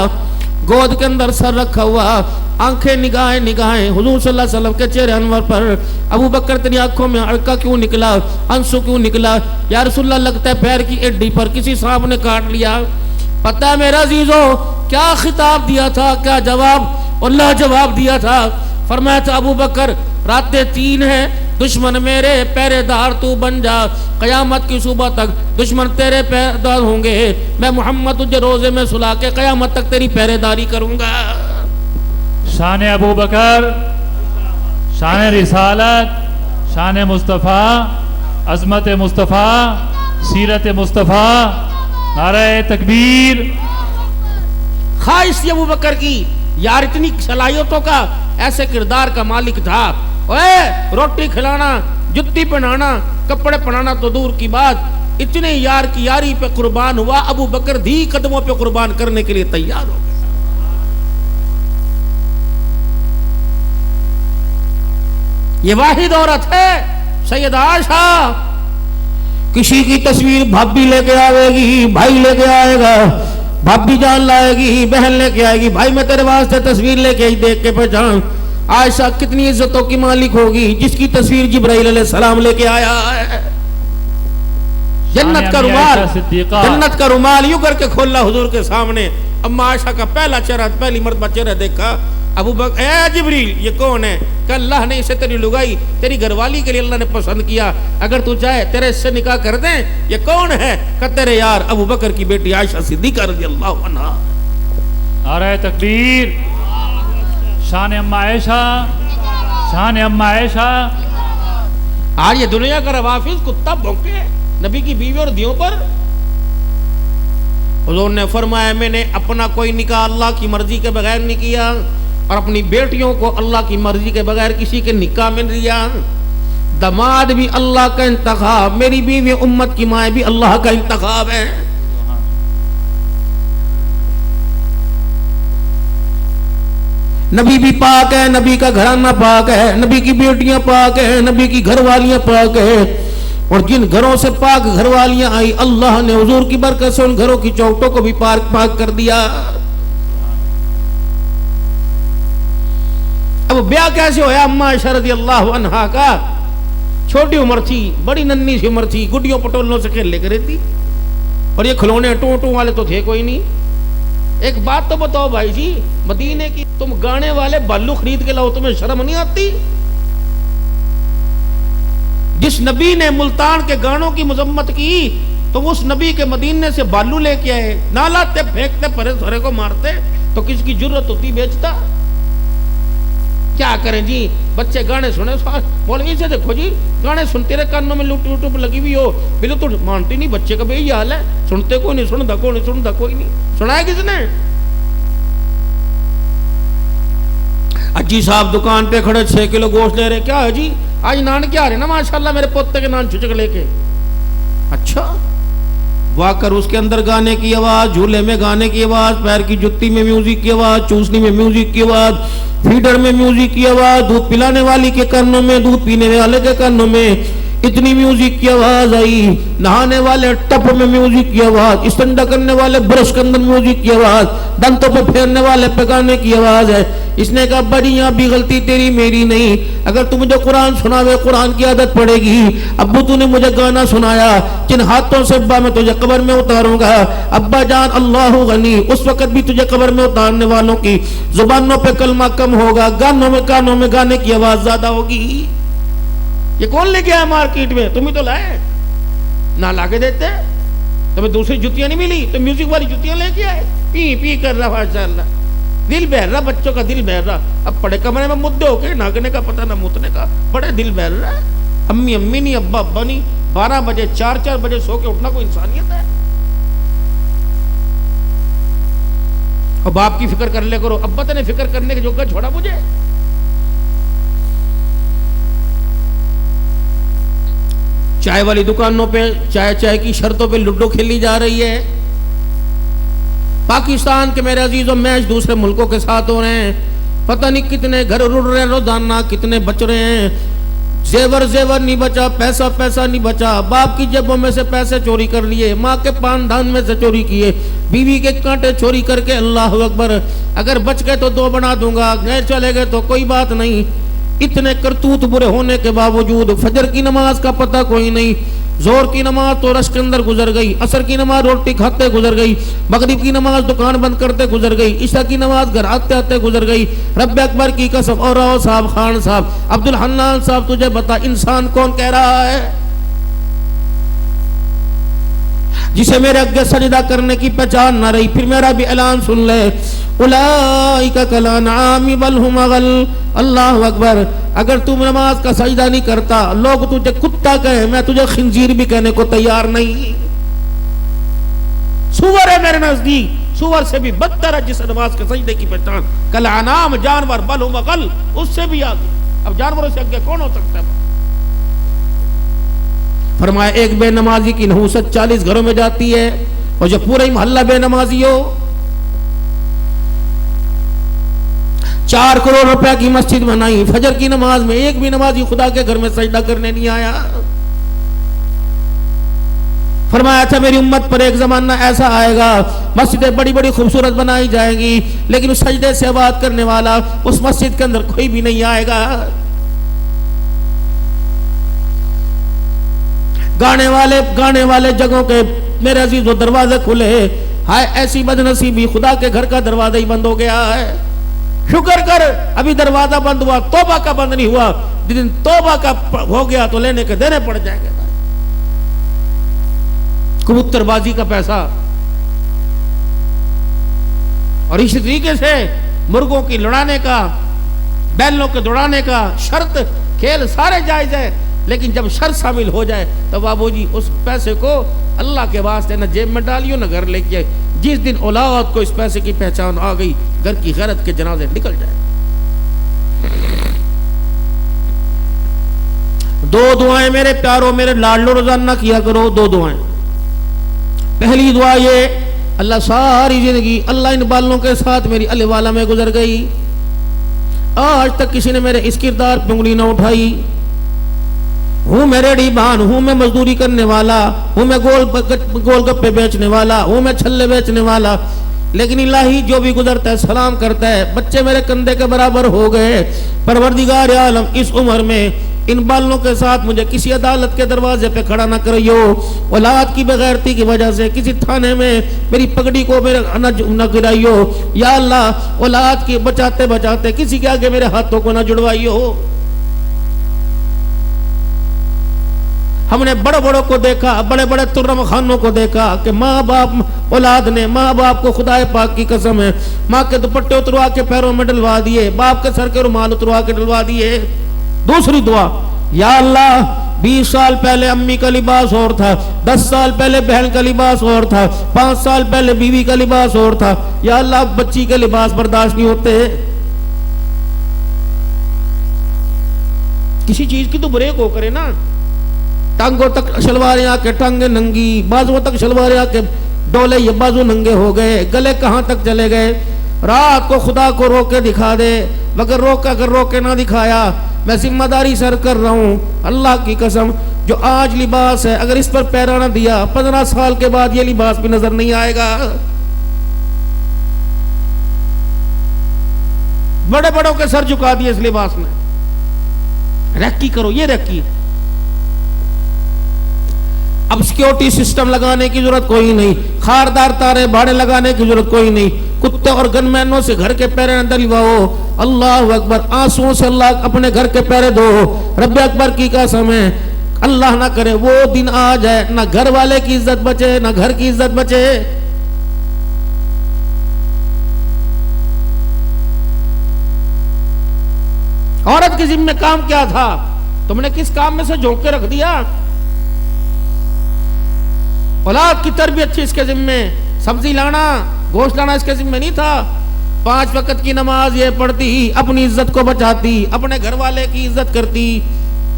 گود کے اندر سر رکھا ہوا، آنکھیں نگاہیں نگاہیں حضور صلی اللہ علیہ وسلم کے چہرے انور پر۔ ابو بکر تیری آنکھوں میں عرقہ کیوں نکلا، انسو کیوں نکلا؟ یا رسول اللہ لگتا ہے پیر کی ایڈی پر کسی سانپ نے کاٹ لیا۔ پتہ ہے میرا عزیزو کیا خطاب دیا تھا، کیا جواب اللہ جواب دیا تھا؟ فرمایا تھا ابو بکر راتیں 3 ہیں، دشمن میرے پہرے دار تو بن جا، قیامت کی صبح تک دشمن تیرے پہرے دار ہوں گے، میں محمد تجھے روزے میں سلا کے قیامت تک تیری پہرے داری کروں گا۔ شان ابو بکر، شان رسالت، شان مصطفیٰ، عظمت مصطفیٰ، سیرت مصطفیٰ، نعرہ تکبیر۔ خواہش تھی ابو بکر کی، یار اتنی صلاحیتوں کا، ایسے کردار کا مالک تھا، اوے روٹی کھلانا، جتی پہنانا، کپڑے پہنانا تو دور کی بات، اتنے یار کی یاری پہ قربان ہوا، ابو بکر دھی قدموں پہ قربان کرنے کے لیے تیار ہو گئے۔ یہ واحد عورت ہے سیدہ عائشہ، کسی کی تصویر بھابی لے کے آئے گی، بھائی لے کے آئے گا، بھابی جان لائے گی، بہن لے کے آئے گی، بھائی میں تیرے واسطے تصویر لے کے آئی، دیکھ کے پہچان۔ عائشہ کتنی عزتوں کی مالک ہوگی جس کی تصویر جبرائیل علیہ السلام لے کے آیا ہے۔ جنت کا رومال، جنت کا رومال یوں کر کے کھولا حضور کے سامنے، اما عائشہ کا پہلا چہرہ، پہلی مرتبہ چہرہ دیکھا، ابو بکر اے جبریل یہ کون ہے؟ کہ اللہ نے اسے تیری لگائی تیری گھر والی کے لیے اللہ نے پسند کیا، اگر تو چاہے تیرے اس سے نکاح کر دیں۔ یہ کون ہے؟ کہ تیرے یار ابو بکر کی بیٹی عائشہ صدیقہ رضی اللہ عنہا۔ نعرہ تکبیر، شان ام عائشہ، شان ام عائشہ۔ آج یہ دنیا کا روافظ کتا بھونکے نبی کی بیوی اور دیوں پر، حضور نے فرمایا میں نے اپنا کوئی نکاح اللہ کی مرضی کے بغیر نہیں کیا اور اپنی بیٹیوں کو اللہ کی مرضی کے بغیر کسی کے نکاح میں نہیں دیا. دماد بھی اللہ کا انتخاب, میری بیوی امت کی ماں بھی اللہ کا انتخاب ہے. نبی بھی پاک ہے, نبی کا گھرانہ پاک ہے, نبی کی بیٹیاں پاک ہیں, نبی کی گھر والیاں پاک ہیں, اور جن گھروں سے پاک گھر والیاں آئی اللہ نے حضور کی برکت سے ان گھروں کی چوکٹوں کو بھی پاک کر دیا. اب بیاہ کیسے ہویا اما عائشہ رضی اللہ عنہا کا؟ چھوٹی عمر تھی, بڑی ننھی سی عمر تھی, گڈیوں پٹولوں سے کھیل لے کر رہی تھی, اور یہ کھلونے ٹوں والے تو تھے کوئی نہیں. ایک بات تو بتاؤ بھائی جی, مدینے کی تم گانے والے بالو خرید کے لاؤ, تمہیں شرم نہیں آتی؟ جس نبی نے ملتان کے گانوں کی مذمت کی تم اس نبی کے مدینے سے بالو لے کے آئے, نہ لاتے پھینکتے پرے سرے کو مارتے, تو کس کی جرت ہوتی بیچتا؟ کیا کریں جی, بچے گانے سنے, مولوی سے دیکھو جی گانے سنتے رہے, کانوں میں یوٹیوب لگی ہوئی ہو, بلو تو مانتی نہیں, بچے کا بھی یہی حال ہے, سنتے کوئی نہیں, سنتا کوئی نہیں, سنتا کوئی نہیں. سنا ہے کس نے؟ اجی صاحب دکان پہ کھڑے 6 کلو گوشت لے رہے, کیا ہے جی آج نان کیا رہے نا ماشاءاللہ میرے پوتے کے نان چھچک لے کے. اچھا, وا کر اس کے اندر گانے کی آواز, جھولے میں گانے کی آواز, پیر کی جتی میں میوزک کی آواز, چوسنی میں میوزک کی آواز, فیڈر میں میوزک کی آواز, دودھ پلانے والی کے کانوں میں, دودھ پینے والے کے کانوں میں اتنی میوزک کی آواز آئی, نہانے والے ٹپ میں میوزک کی آواز, استنجا کرنے والے برش کے اندر میوزک کی آواز, دنتوں پہ پھیرنے والے پہ گانے کی آواز ہے. اس نے کہا بڑی یہاں بھی غلطی تیری میری نہیں, اگر تو مجھے قرآن سناوے قرآن کی عادت پڑے گی. ابو تو نے مجھے گانا سنایا, جن ہاتھوں سے ابا میں تجھے قبر میں اتاروں گا, ابا جان اللہ غنی, اس وقت بھی تجھے قبر میں اتارنے والوں کی زبانوں پہ کلمہ کم ہوگا, گانوں میں کانوں میں گانے کی آواز زیادہ ہوگی. یہ کون لے کے آیا مارکیٹ میں؟ تم ہی تو لائے, نہ لا کے دیتے. تمہیں دوسری جتیاں نہیں ملی تو میوزک والی جتیاں لے کے آئے, پی پی کر رہا ماشاءاللہ, دل بہر رہا, بچوں کا دل بہر رہا. اب پڑے کمرے میں مدے ہو کے ناگنے کا پتہ نہ موتنے کا, بڑے دل بہر رہا ہے. امی امی نہیں, ابا ابا نہیں, 12 بجے 4 بجے سو کے اٹھنا کوئی انسانیت ہے؟ اور باپ کی فکر کر لے کرو, ابا تو نے فکر کرنے کے جوگا چھوڑا مجھے. چائے والی دکانوں پہ چائے کی شرطوں پہ لڈو کھیلی جا رہی ہے. پاکستان کے میرے عزیزوں میچ دوسرے ملکوں کے ساتھ ہو رہے ہیں, پتہ نہیں کتنے گھر رڑ رہے ہیں روزانہ, کتنے بچ رہے ہیں. زیور نہیں بچا, پیسہ نہیں بچا, باپ کی جیبوں میں سے پیسے چوری کر لیے, ماں کے پان دھان میں سے چوری کیے, بیوی کے کانٹے چوری کر کے, اللہ اکبر, اگر بچ گئے تو 2 بنا دوں گا, غیر چلے گئے تو کوئی بات نہیں. اتنے کرتوت برے ہونے کے باوجود فجر کی نماز کا پتہ کوئی نہیں, زور کی نماز تو رش کے اندر گزر گئی, عصر کی نماز روٹی کھاتے گزر گئی, مغرب کی نماز دکان بند کرتے گزر گئی, عشاء کی نماز گھر آتے آتے گزر گئی. رب اکبر کی قسم, اور راؤ صاحب, خان صاحب, عبد الحنان صاحب, تجھے بتا انسان کون کہہ رہا ہے جسے میرے اگے سجدہ کرنے کی پہچان نہ رہی؟ پھر میرا بھی اعلان سن لے, اولئک کالانعام بل ھم اضل. اللہ اکبر, اگر تم نماز کا سجدہ نہیں کرتا, لوگ تجھے کتا کہیں, میں تجھے خنزیر بھی کہنے کو تیار نہیں. سور ہے میرے نزدیک, سور سے بھی بدتر ہے جس نماز کے سجدے کی پہچان کالانعام, جانور, بل ھم اضل, اس سے بھی آگے. اب جانوروں سے آگے کون ہو سکتا ہے؟ فرمایا ایک بے نمازی کی نحوست 40 گھروں میں جاتی ہے, اور جو پورا ہی محلہ بے نمازی ہو. 4 کروڑ روپے کی مسجد بنائی, فجر کی نماز میں ایک بھی نمازی خدا کے گھر میں سجدہ کرنے نہیں آیا. فرمایا تھا میری امت پر ایک زمانہ ایسا آئے گا, مسجدیں بڑی بڑی خوبصورت بنائی جائیں گی, لیکن اس سجدے سے عبادت کرنے والا اس مسجد کے اندر کوئی بھی نہیں آئے گا. گانے والے جگہوں کے میرے عزیز وہ دروازے کھلے, ہائے ایسی بدنصیبی, خدا کے گھر کا دروازہ ہی بند ہو گیا ہے. شکر کر ابھی دروازہ بند ہوا, توبہ کا بند نہیں ہوا. جن توبہ کا ہو گیا تو لینے کے دینے پڑ جائیں گے. کبوتر بازی کا پیسہ, اور اسی طریقے سے مرغوں کی لڑانے کا, بیلوں کے دوڑانے کا, شرط کھیل سارے جائز ہے, لیکن جب شرط شامل ہو جائے تو بابو جی اس پیسے کو اللہ کے واسطے نہ جیب میں ڈالیو نہ گھر لے کے, جس دن اولاد کو اس پیسے کی پہچان آ گئی گھر کی غیرت کے جنازے نکل جائے. دو دعائیں میرے پیاروں میرے لاڈلو روزانہ کیا کرو. دو دعائیں. پہلی دعا یہ اللہ ساری زندگی اللہ ان بالوں کے ساتھ میری اللہ والا میں گزر گئی, آج تک کسی نے میرے اس کردار پہ انگلی نہ اٹھائی. ہوں میں ریڑھی بان, ہوں میں مزدوری کرنے والا, ہوں میں گول گپے بیچنے والا, ہوں میں چھلے بیچنے والا, لیکن الہی جو بھی گزرتا ہے سلام کرتا ہے. بچے میرے کندھے کے برابر ہو گئے. پروردگار عالم اس عمر میں ان بالوں کے ساتھ مجھے کسی عدالت کے دروازے پہ کھڑا نہ کریو. اولاد کی بغیرتی کی وجہ سے کسی تھانے میں میری پگڑی کو میرے نہ گرائیو. یا اللہ اولاد کی بچاتے بچاتے کسی کے آگے میرے ہاتھوں کو نہ جڑوائیو. ہم نے بڑے بڑوں کو دیکھا, بڑے بڑے ترم خانوں کو دیکھا کہ ماں باپ اولاد نے ماں باپ کو خدا پاک کی قسم ہے ماں کے دوپٹے اتروا کے پیروں میں ڈلوا دیے, باپ کے سر کے رومال اتروا کے ڈلوا دیے. دوسری دعا, یا اللہ 20 سال پہلے امی کا لباس اور تھا, 10 سال پہلے بہن کا لباس اور تھا, 5 سال پہلے بیوی کا لباس اور تھا. یا اللہ بچی کے لباس برداشت نہیں ہوتے. کسی چیز کی تو بریک ہو کرے نا. ٹانگوں تک شلواریں آ کے ٹانگیں ننگی, بازووں تک شلواریں آ کے ڈولے یہ بازو ننگے ہو گئے, گلے کہاں تک چلے گئے. رات کو خدا کو رو کے دکھا دے, مگر رو کے نہ دکھایا میں ذمہ داری سر کر رہا ہوں. اللہ کی قسم جو آج لباس ہے اگر اس پر پیرا نہ دیا 15 سال کے بعد یہ لباس بھی نظر نہیں آئے گا. بڑے بڑوں کے سر جھکا دیے اس لباس نے. ریکی کرو, یہ ریکی. اب سیکیورٹی سسٹم لگانے کی ضرورت کوئی نہیں, خاردار تارے بھاڑے لگانے کی ضرورت کوئی نہیں, کتے اور گن مینوں سے گھر کے پیرے نہ دلواؤ. اللہ اکبر, آنسوؤں سے اللہ اپنے گھر کے پیرے دو. رب اکبر کی قسم ہے اللہ نہ کرے وہ دن آ جائے نہ گھر والے کی عزت بچے نہ گھر کی عزت بچے. عورت کے ذمہ کام کیا تھا, تم نے کس کام میں سے جھونک کے رکھ دیا. اولاد کی تربیت تھی اس کے ذمہ, سبزی لانا گوشت لانا اس کے ذمہ نہیں تھا. 5 وقت کی نماز یہ پڑھتی, اپنی عزت کو بچاتی, اپنے گھر والے کی عزت کرتی,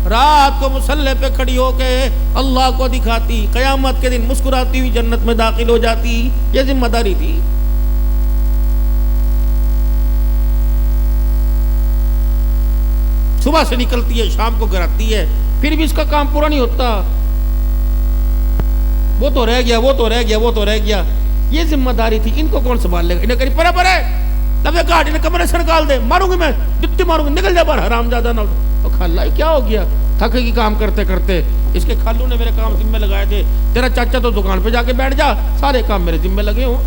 رات کو مصلی پہ کھڑی ہو کے اللہ کو دکھاتی, قیامت کے دن مسکراتی ہوئی جنت میں داخل ہو جاتی. یہ ذمہ داری تھی. صبح سے نکلتی ہے شام کو گھر آتی ہے, پھر بھی اس کا کام پورا نہیں ہوتا. وہ تو رہ گیا, وہ تو رہ گیا, وہ تو رہ گیا. یہ ذمہ داری تھی, ان کو کون سنبھال لے گا. انہیں کہی پرے پرے لبے کاٹ, انہیں کمرے سے نکال دے, ماروں گی میں, جتنی ماروں گی, نکل جا باہر حرام زادہ نہ. خالہ کیا ہو گیا, تھکے کی کام کرتے کرتے. اس کے خالو نے میرے کام ذمہ لگائے تھے, تیرا چاچا تو دکان پہ جا کے بیٹھ جا, سارے کام میرے ذمہ لگے ہوں.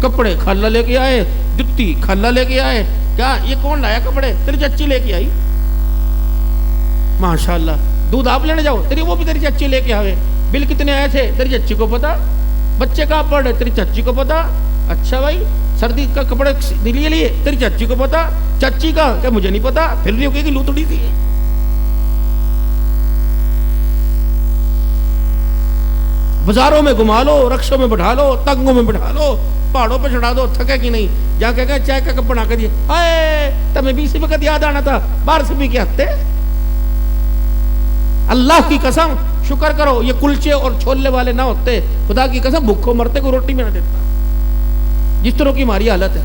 کپڑے خالہ لے کے آئے, جتی خالہ لے کے آئے. کیا یہ کون لایا کپڑے, تیری چچی لے کے آئی. ماشاءاللہ. دودھ آپ لینے جاؤ, تیری وہ بھی تیری چچی لے کے آئے. بل کتنے آئے تھے, تیری چچی کو پتا. بچے کہاں پڑھ رہے, تیری چچی کو پتا. اچھا بھائی سردی کا کپڑے لیے تیری چچی کو پتا. چچی کا کہ مجھے نہیں پتا, پھر نہیں ہوگی کہ لوتڑی تھی. بازاروں میں گھما لو, رکشوں میں بٹھا لو, تنگوں میں بٹھا لو, پہاڑوں پہ چڑھا دو, تھکے کی نہیں. جا کے کہا چائے کا کپ بنا کے دیا, ہائے تمہیں 20 وقت یاد آنا تھا, باہر سے بھی کیا ہتے. اللہ کی قسم شکر کرو یہ کلچے اور چھولے والے نہ ہوتے, خدا کی قسم بھوکوں مرتے کو روٹی میں نہ دیتا. جس طرح کی ہماری حالت ہے,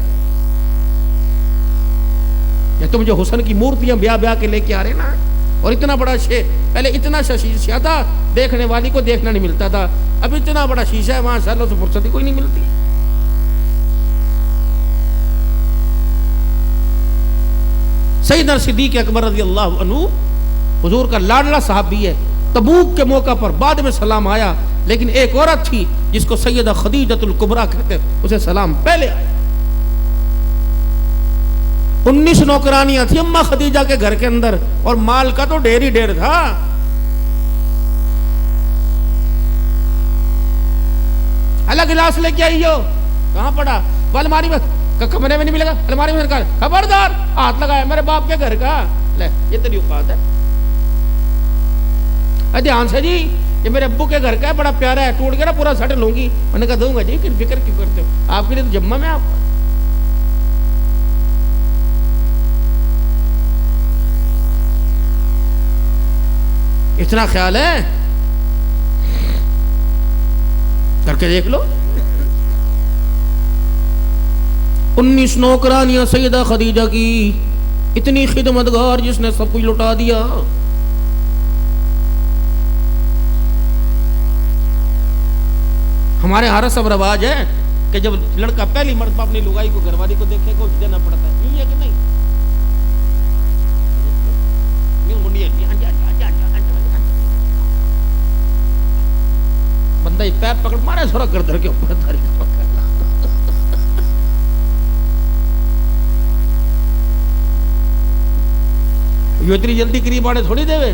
یا تم جو حسن کی مورتیاں بیاہ بیاہ کے لے کے آ رہے نا, اور اتنا بڑا پہلے اتنا شیشہ تھا دیکھنے والی کو دیکھنا نہیں ملتا تھا, اب اتنا بڑا شیشہ ہے ماشاءاللہ سے فرصت ہی کوئی نہیں ملتی. سیدنا صدیق اکبر رضی اللہ عنہ حضور کا لاڈلا صحابی ہے. تبوک کے موقع پر بعد میں سلام آیا, لیکن ایک عورت تھی جس کو سیدہ خدیجۃ الکبریٰ کہتے, اسے سلام پہلے آیا. 19 نوکرانیاں تھیں اماں خدیجہ کے گھر کے اندر, اور مال کا تو ڈھیر ہی ڈھیر تھا. الگ گلاس لے کے آئی ہو, کہاں پڑا, وہ الماری میں کمرے میں نہیں ملے گا, الماری میں نکال, خبردار ہاتھ لگایا میرے باپ کے گھر کا. لے یہ تیری اوقات ہے. دھیان سے جی, یہ میرے ابو کے گھر کا ہے, بڑا پیارا ہے, ٹوٹ گیا نا پورا سیٹ لوں گی. میں نے کہا دوں گا جی, فکر کیوں کرتے ہو, آپ کے لیے تو جمع میں آپ کا. اتنا خیال ہے, کر کے دیکھ لو. 19 نوکرانیاں سیدہ خدیجہ کی, اتنی خدمتگار جس نے سب کچھ لٹا دیا. ہمارے ہاں رسم رواج ہے کہ جب لڑکا پہلی مرتبہ اپنی لگائی کو, گھر والی کو دیکھے گا, دینا پڑتا ہے. یوں ہے کہ نہیں؟ بندہ ایک پیر پکڑ مارے سورا کر در کے اوپر دھاری یہ اتنی جلدی قریب آنے تھوڑی دے.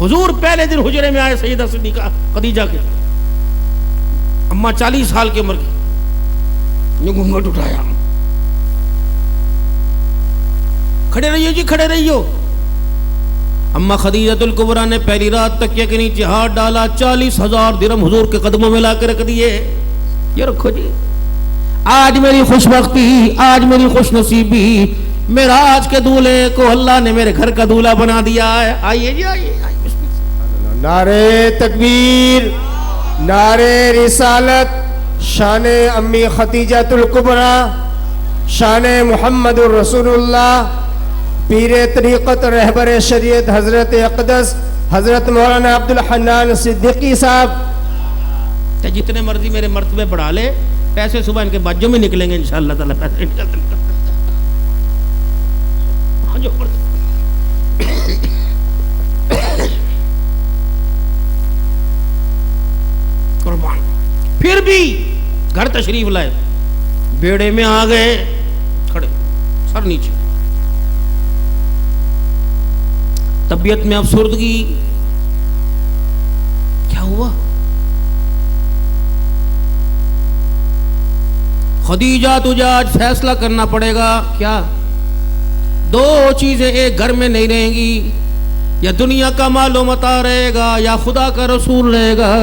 حضور پہلے دن حجرے میں آئے سیدہ صدیقہ خدیجہ کے, اماں 40 سال کی عمر کی, یہ گھونگھٹ اٹھایا, کھڑے رہیو جی کھڑے رہیو. اماں خدیجہ الکبریٰ نے پہلی رات تکیے کے نیچے ہاتھ ڈالا, 40,000 درہم حضور کے قدموں میں لا کے رکھ دیے. یہ رکھو جی, آج میری خوش بختی, آج میری خوش نصیبی, میرا آج کے دولے کو اللہ نے میرے گھر کا دولہ بنا دیا ہے. آئیے جی آئیے. نعرے تکبیر, نعرے رسالت, شان امی خدیجہ الکبریٰ, شان محمد الرسول اللہ, پیر طریقت رہبر شریعت حضرت اقدس حضرت مولانا عبدالحنان صدیقی صاحب. جتنے مرضی میرے مرتبے بڑھا لے, پیسے صبح ان کے باجوں میں نکلیں گے انشاءاللہ تعالیٰ. پیسے قربان. پھر بھی گھر تشریف لائے, بیڑے میں آ گئے, کھڑے سر نیچے, طبیعت میں افسردگی. کیا ہوا؟ خدیجہ تجھے آج فیصلہ کرنا پڑے گا. کیا؟ 2 چیزیں ایک گھر میں نہیں رہیں گی, یا دنیا کا مال و متاع رہے گا یا خدا کا رسول رہے گا.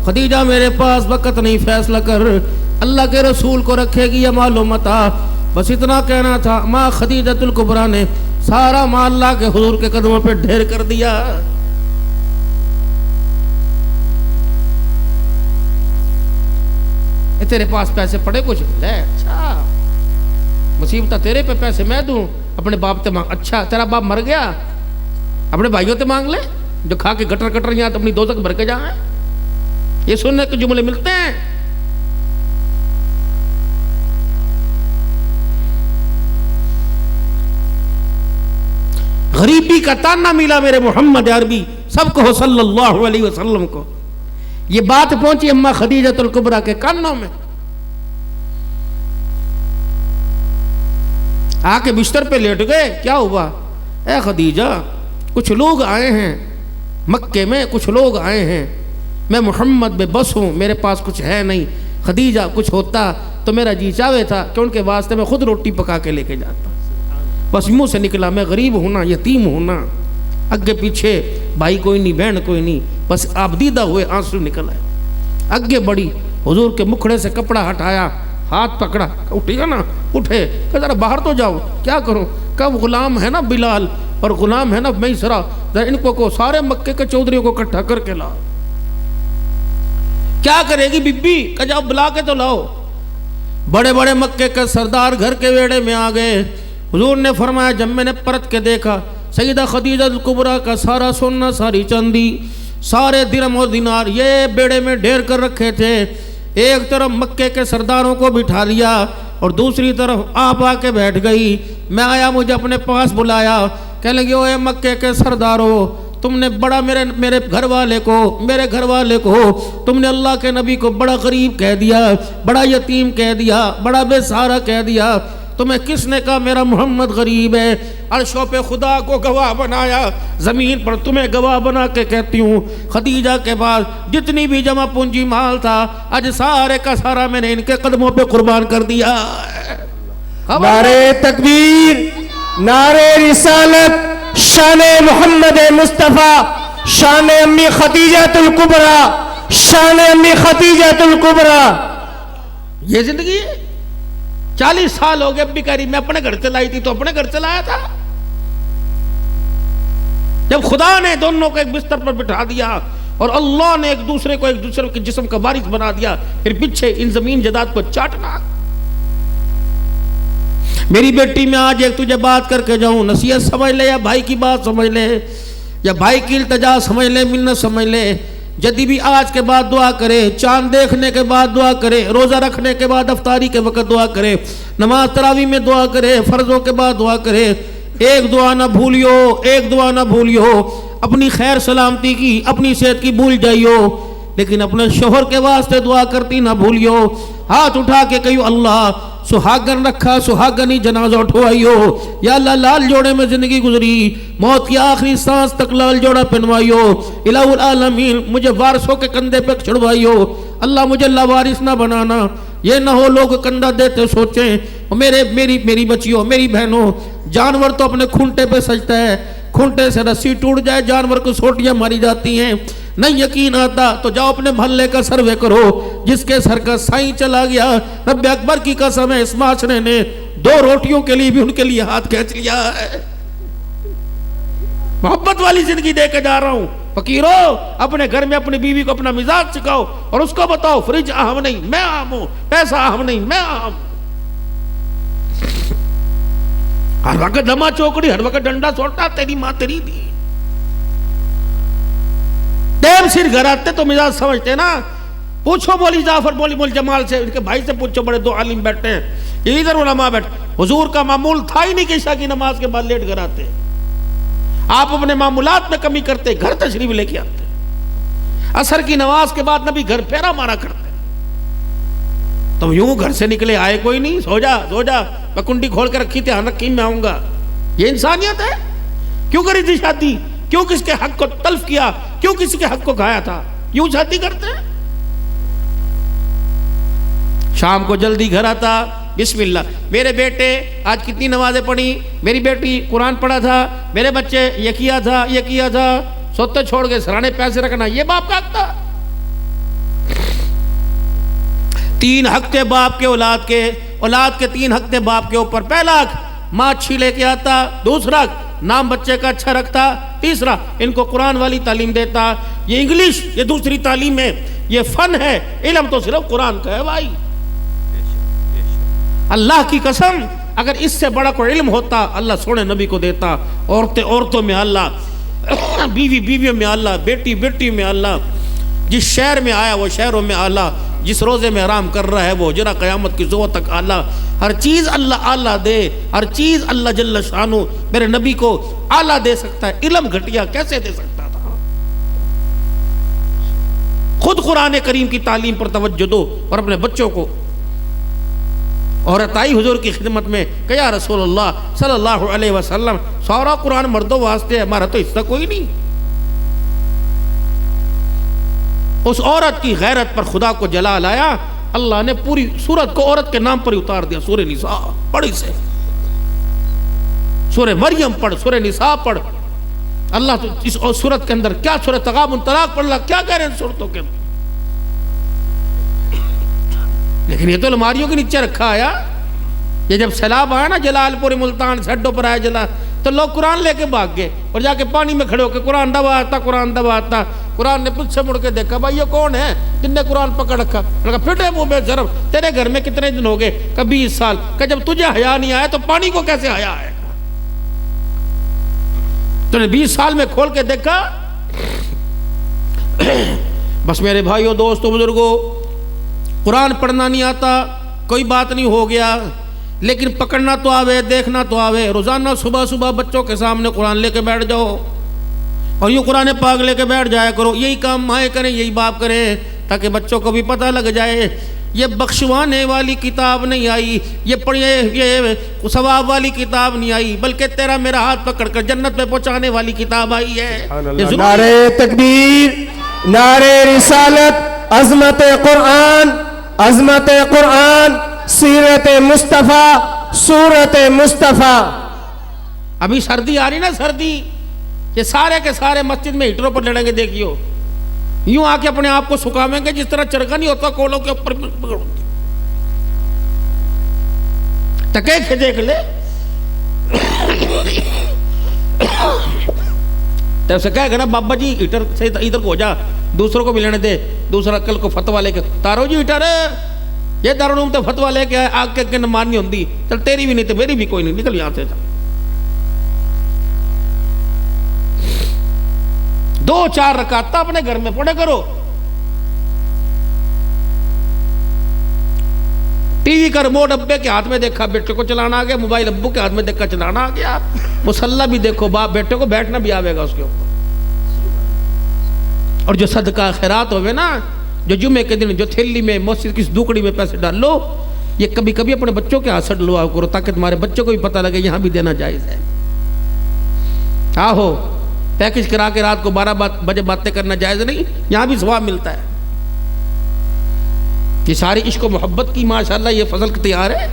خدیجہ میرے پاس وقت نہیں, فیصلہ کر, اللہ کے رسول کو رکھے گی یا مال و متاع. بس اتنا کہنا تھا. ماں خدیجہ الکبریٰ نے سارا مال لا کے حضور کے قدموں پہ ڈھیر کر دیا. تیرے پاس پیسے پڑے کچھ لے, اچھا مصیبت تیرے پہ پیسے میں دوں, اپنے باپ تے مانگ. اچھا تیرا باپ مر گیا, اپنے بھائیوں تے مانگ لے جو کھا کے گٹر گٹر یہاں اپنی دوزخ بھر کے جائیں. یہ سننے کے جملے ملتے ہیں. غریبی کا تانا ملا میرے محمد عربی سب کو صلی اللہ علیہ وسلم کو. یہ بات پہنچی اماں خدیجہ الکبریٰ کے کانوں میں. آ کے بستر پہ لیٹ گئے. کیا ہوا؟ اے خدیجہ, کچھ لوگ آئے ہیں مکے میں, کچھ لوگ آئے ہیں, میں محمد بے بس ہوں, میرے پاس کچھ ہے نہیں. خدیجہ کچھ ہوتا تو میرا جی چاہے تھا کہ ان کے واسطے میں خود روٹی پکا کے لے کے جاتا. بس منہ سے نکلا میں غریب ہونا, یتیم ہونا, اگے پیچھے بھائی کوئی نہیں, بہن کوئی نہیں, بس آپ دیدہ ہوئے آنسو نکل آئے. اگے بڑی, حضور کے مکھڑے سے کپڑا ہٹایا, ہاتھ پکڑا, اٹھے گا نا, اٹھے کہ ذرا باہر تو جاؤ. کیا کروں؟ کب غلام ہے نا بلال اور غلام ہے نا میسرہ, ذرا ان کو سارے مکے کے چودھریوں کو اکٹھا کر کے لاؤ. کیا کرے گی بی بی؟ کہ جاؤ بلا کے تو لاؤ. بڑے بڑے مکے کے سردار گھر کے ویڑے میں آ گئے. حضور نے فرمایا جب میں نے پرت کے دیکھا سیدہ خدیجہ الکبریٰ کا سارا سونا, ساری چاندی, سارے درہم اور دینار یہ بیڑے میں ڈھیر کر رکھے تھے. ایک طرف مکے کے سرداروں کو بٹھا لیا اور دوسری طرف آپ آ کے بیٹھ گئی. میں آیا, مجھے اپنے پاس بلایا, کہنے لگے اوے مکے کے سرداروں, تم نے بڑا میرے گھر والے کو تم نے اللہ کے نبی کو بڑا غریب کہہ دیا, بڑا یتیم کہہ دیا, بڑا بے سہارا کہہ دیا. تمہیں کس نے کہا میرا محمد غریب ہے؟ عرشوں پہ خدا کو گواہ بنایا, زمین پر تمہیں گواہ بنا کے کہتی ہوں خدیجہ کے بعد جتنی بھی جمع پونجی مال تھا آج سارے کا سارا میں نے ان کے قدموں پہ قربان کر دیا. نعرے تکبیر, نعرے رسالت, شان محمد مصطفیٰ, شان امی خدیجۃ الکبریٰ، شان امی خدیجۃ الکبریٰ۔ یہ زندگی ہے۔ 40 سال ہو گئے، اب بھی کہہ رہی میں اپنے گھر سے لائی تھی تو اپنے گھر سے لایا تھا۔ جب خدا نے دونوں کو ایک بستر پر بٹھا دیا اور اللہ نے ایک دوسرے کو ایک دوسرے کے جسم کا وارث بنا دیا، پھر پیچھے ان زمین جائیداد کو چاٹنا۔ میری بیٹی میں آج ایک تجھے بات کر کے جاؤں، نصیحت سمجھ لے یا بھائی کی بات سمجھ لے یا بھائی کی التجا سمجھ لے، منت سمجھ لے، جدی بھی آج کے بعد دعا کرے، چاند دیکھنے کے بعد دعا کرے، روزہ رکھنے کے بعد افطاری کے وقت دعا کرے، نماز تراویح میں دعا کرے، فرضوں کے بعد دعا کرے، ایک دعا نہ بھولیو، ایک دعا نہ بھولیو، اپنی خیر سلامتی کی، اپنی صحت کی بھول جائیو، لیکن اپنے شوہر کے واسطے دعا کرتی نہ بھولیو۔ ہاتھ اٹھا کے کہیو اللہ سہاگن رکھا، سہاگنی جنازہ اٹھوائیو، یا اللہ لال جوڑے میں زندگی گزری، موت کی آخری سانس تک لال جوڑا پہنوائیو، الہ العالمین مجھے وارثوں کے کندھے پہ چڑھوائیو، اللہ مجھے لاوارث نہ بنانا، یہ نہ ہو لوگ کندھا دیتے سوچیں میری بچیوں، میری بہنوں، جانور تو اپنے کھونٹے پہ سجتا ہے، کھونٹے سے رسی ٹوٹ جائے جانور کو سوٹیاں ماری جاتی ہیں، نہیں یقین آتا تو جاؤ اپنے محلے کا سروے کرو، جس کے سر کا سائیں چلا گیا، رب اکبر کی قسم ہے اس معاشرے نے 2 روٹیوں کے لیے بھی ان کے لیے ہاتھ کھینچ لیا ہے۔ محبت والی زندگی دے کے جا رہا ہوں، فقیرو اپنے گھر میں اپنی بیوی کو اپنا مزاج سکھاؤ اور اس کو بتاؤ فریج اہم نہیں میں اہم ہوں، پیسہ اہم نہیں میں اہم۔ ہر وقت دما چوکڑی، ہر وقت ڈنڈا سوٹا، تیری ماں تیری دی۔ ٹیم سر گھر آتے تو مزاج سمجھتے نا، پوچھو مولی جعفر مولی جمال سے، ان کے بھائی سے پوچھو، بڑے 2 عالم بیٹھے ہیں، یہ ادھر علماء بیٹھے، حضور کا معمول تھا ہی نہیں کہ عشاء کی نماز کے بعد لیٹ گھر آتے، آپ اپنے معمولات میں کمی کرتے، گھر تشریف لے کے آتے، عصر کی نماز کے بعد نبی گھر پھیرا مارا کرتے۔ تم یوں گھر سے نکلے آئے کوئی نہیں، سو جا میں کنڈی کھول کے رکھی تھی، ہاں رکھی میں آؤں گا، یہ انسانیت ہے؟ کیوں کری تھی شادی؟ کیوں کس کے حق کو تلف کیا؟ کیوں کسی کے حق کو کھایا تھا؟ یوں شادی کرتے ہیں؟ شام کو جلدی گھر آتا، بسم اللہ، میرے بیٹے آج کتنی نمازیں پڑھی، میری بیٹی قرآن پڑھا تھا، میرے بچے یہ کیا تھا، سوتے چھوڑ کے سرانے پیسے رکھنا، یہ باپ کا حق تھا؟ 3 حق تھے باپ کے اولاد کے 3 حق تھے باپ کے اوپر۔ پہلا حق ماں اچھی لے کے آتا، دوسرا حق نام بچے کا اچھا رکھتا، تیسرا ان کو قرآن والی تعلیم دیتا۔ یہ انگلش یہ دوسری تعلیم ہے، یہ فن ہے، علم تو صرف قرآن کا ہے بھائی۔ اللہ کی قسم اگر اس سے بڑا کوئی علم ہوتا اللہ سونے نبی کو دیتا۔ عورتوں میں اللہ، بیویوں میں اللہ، بیٹی میں اللہ، جس شہر میں آیا وہ شہروں میں اللہ، جس روزے میں آرام کر رہا ہے وہ جرا قیامت کی صبح تک اللہ، ہر چیز اللہ اعلیٰ دے، ہر چیز اللہ جل شانہ میرے نبی کو اعلیٰ دے سکتا ہے، علم گھٹیا کیسے دے سکتا تھا؟ خود قرآن کریم کی تعلیم پر توجہ دو اور اپنے بچوں کو۔ عورت آئی حضور کی خدمت میں کہ یا رسول اللہ صلی اللہ علیہ وسلم سارا قرآن مردوں واسطے ہے، ہمارا تو حصہ کوئی نہیں۔ اس عورت کی غیرت پر خدا کو جلال آیا، اللہ نے پوری سورت کو عورت کے نام پر اتار دیا۔ سورہ نساء پڑھ، اسے سورہ مریم پڑھ، سورہ نساء پڑھ۔ اللہ تو اس سورت کے اندر کیا، سورہ تغابن طلاق پڑھ، اللہ کیا کہہ رہے ہیں سورتوں کے اندر، لیکن یہ تو الماریوں کے نیچے رکھا آیا۔ یہ جب سیلاب آیا نا جلال پوری ملتان سڈوں پر آیا جلا، تو لوگ قرآن لے کے بھاگ گئے اور جا کے پانی میں کھڑے ہو کے قرآن دباتا۔ قرآن نے پیچھے مڑ کے دیکھا بھائی یہ کون ہے جن نے قرآن پکڑ رکھا؟ پھٹے منہ بے شرم، تیرے گھر میں کتنے دن ہو گئے؟ کہ 20 سال۔ کہ جب تجھے حیا نہیں آیا تو پانی کو کیسے حیا آئے گا؟ تو نے 20 سال میں کھول کے دیکھا۔ بس میرے بھائیوں دوستوں بزرگوں، قرآن پڑھنا نہیں آتا کوئی بات نہیں، ہو گیا، لیکن پکڑنا تو آوے، دیکھنا تو آوے۔ روزانہ صبح بچوں کے سامنے قرآن لے کے بیٹھ جاؤ اور یوں قرآن پاک لے کے بیٹھ جایا کرو۔ یہی کام مائیں کریں، یہی باپ کریں، تاکہ بچوں کو بھی پتہ لگ جائے یہ بخشوانے والی کتاب نہیں آئی، یہ ثواب والی کتاب نہیں آئی، بلکہ تیرا میرا ہاتھ پکڑ کر جنت میں پہنچانے والی کتاب آئی ہے۔ نعرہ تکبیر، نعرہ رسالت، عظمت قرآن، عظمت قرآن، سیرت مصطفیٰ، صورت مصطفیٰ۔ ابھی سردی آ رہی نا، سردی یہ سارے کے سارے مسجد میں ہیٹروں پر لڑیں گے، دیکھیو یوں آ کے اپنے آپ کو سکھاویں گے جس طرح چرخا نہیں ہوتا کولوں کے اوپر ٹکے کے دیکھ لے تو اسے کہے گا نا بابا جی ہیٹر سے ادھر کو ہو جا، دوسروں کو بھی لینے دے، دوسرا کل کو فتویٰ لے کے تارو جی ہیٹر یہ دارالعلوم تو فتویٰ لے کے آگ کے اگے نمان نہیں ہوندی، چل تیری بھی نہیں تو میری بھی کوئی نہیں، نکل یہاں سے جا۔ 2-4 رکعت اپنے گھر میں پڑھے کرو۔ ٹی وی کا ریموٹ ابے کے ہاتھ میں دیکھا بیٹے کو چلانا آ گیا، موبائل ابو کے ہاتھ میں دیکھا چلانا آ گیا، مصلی بھی دیکھو باپ بیٹے کو بیٹھنا بھی آوے گا اس کے اوپر۔ اور جو صدقہ خیرات ہوئے نا، جو جمعے کے دن جو تھیلی میں مسجد کی دوکڑی میں پیسے ڈال لو، یہ کبھی کبھی اپنے بچوں کے ہاتھ سے ڈلوا کرو تاکہ تمہارے بچوں کو بھی پتہ لگے یہاں بھی دینا جائز ہے۔ آہو پیکج کرا کے رات کو 12 بجے باتیں کرنا جائز نہیں، یہاں بھی ثواب ملتا ہے۔ یہ ساری عشق و محبت کی ماشاءاللہ یہ فضل اختیار ہے۔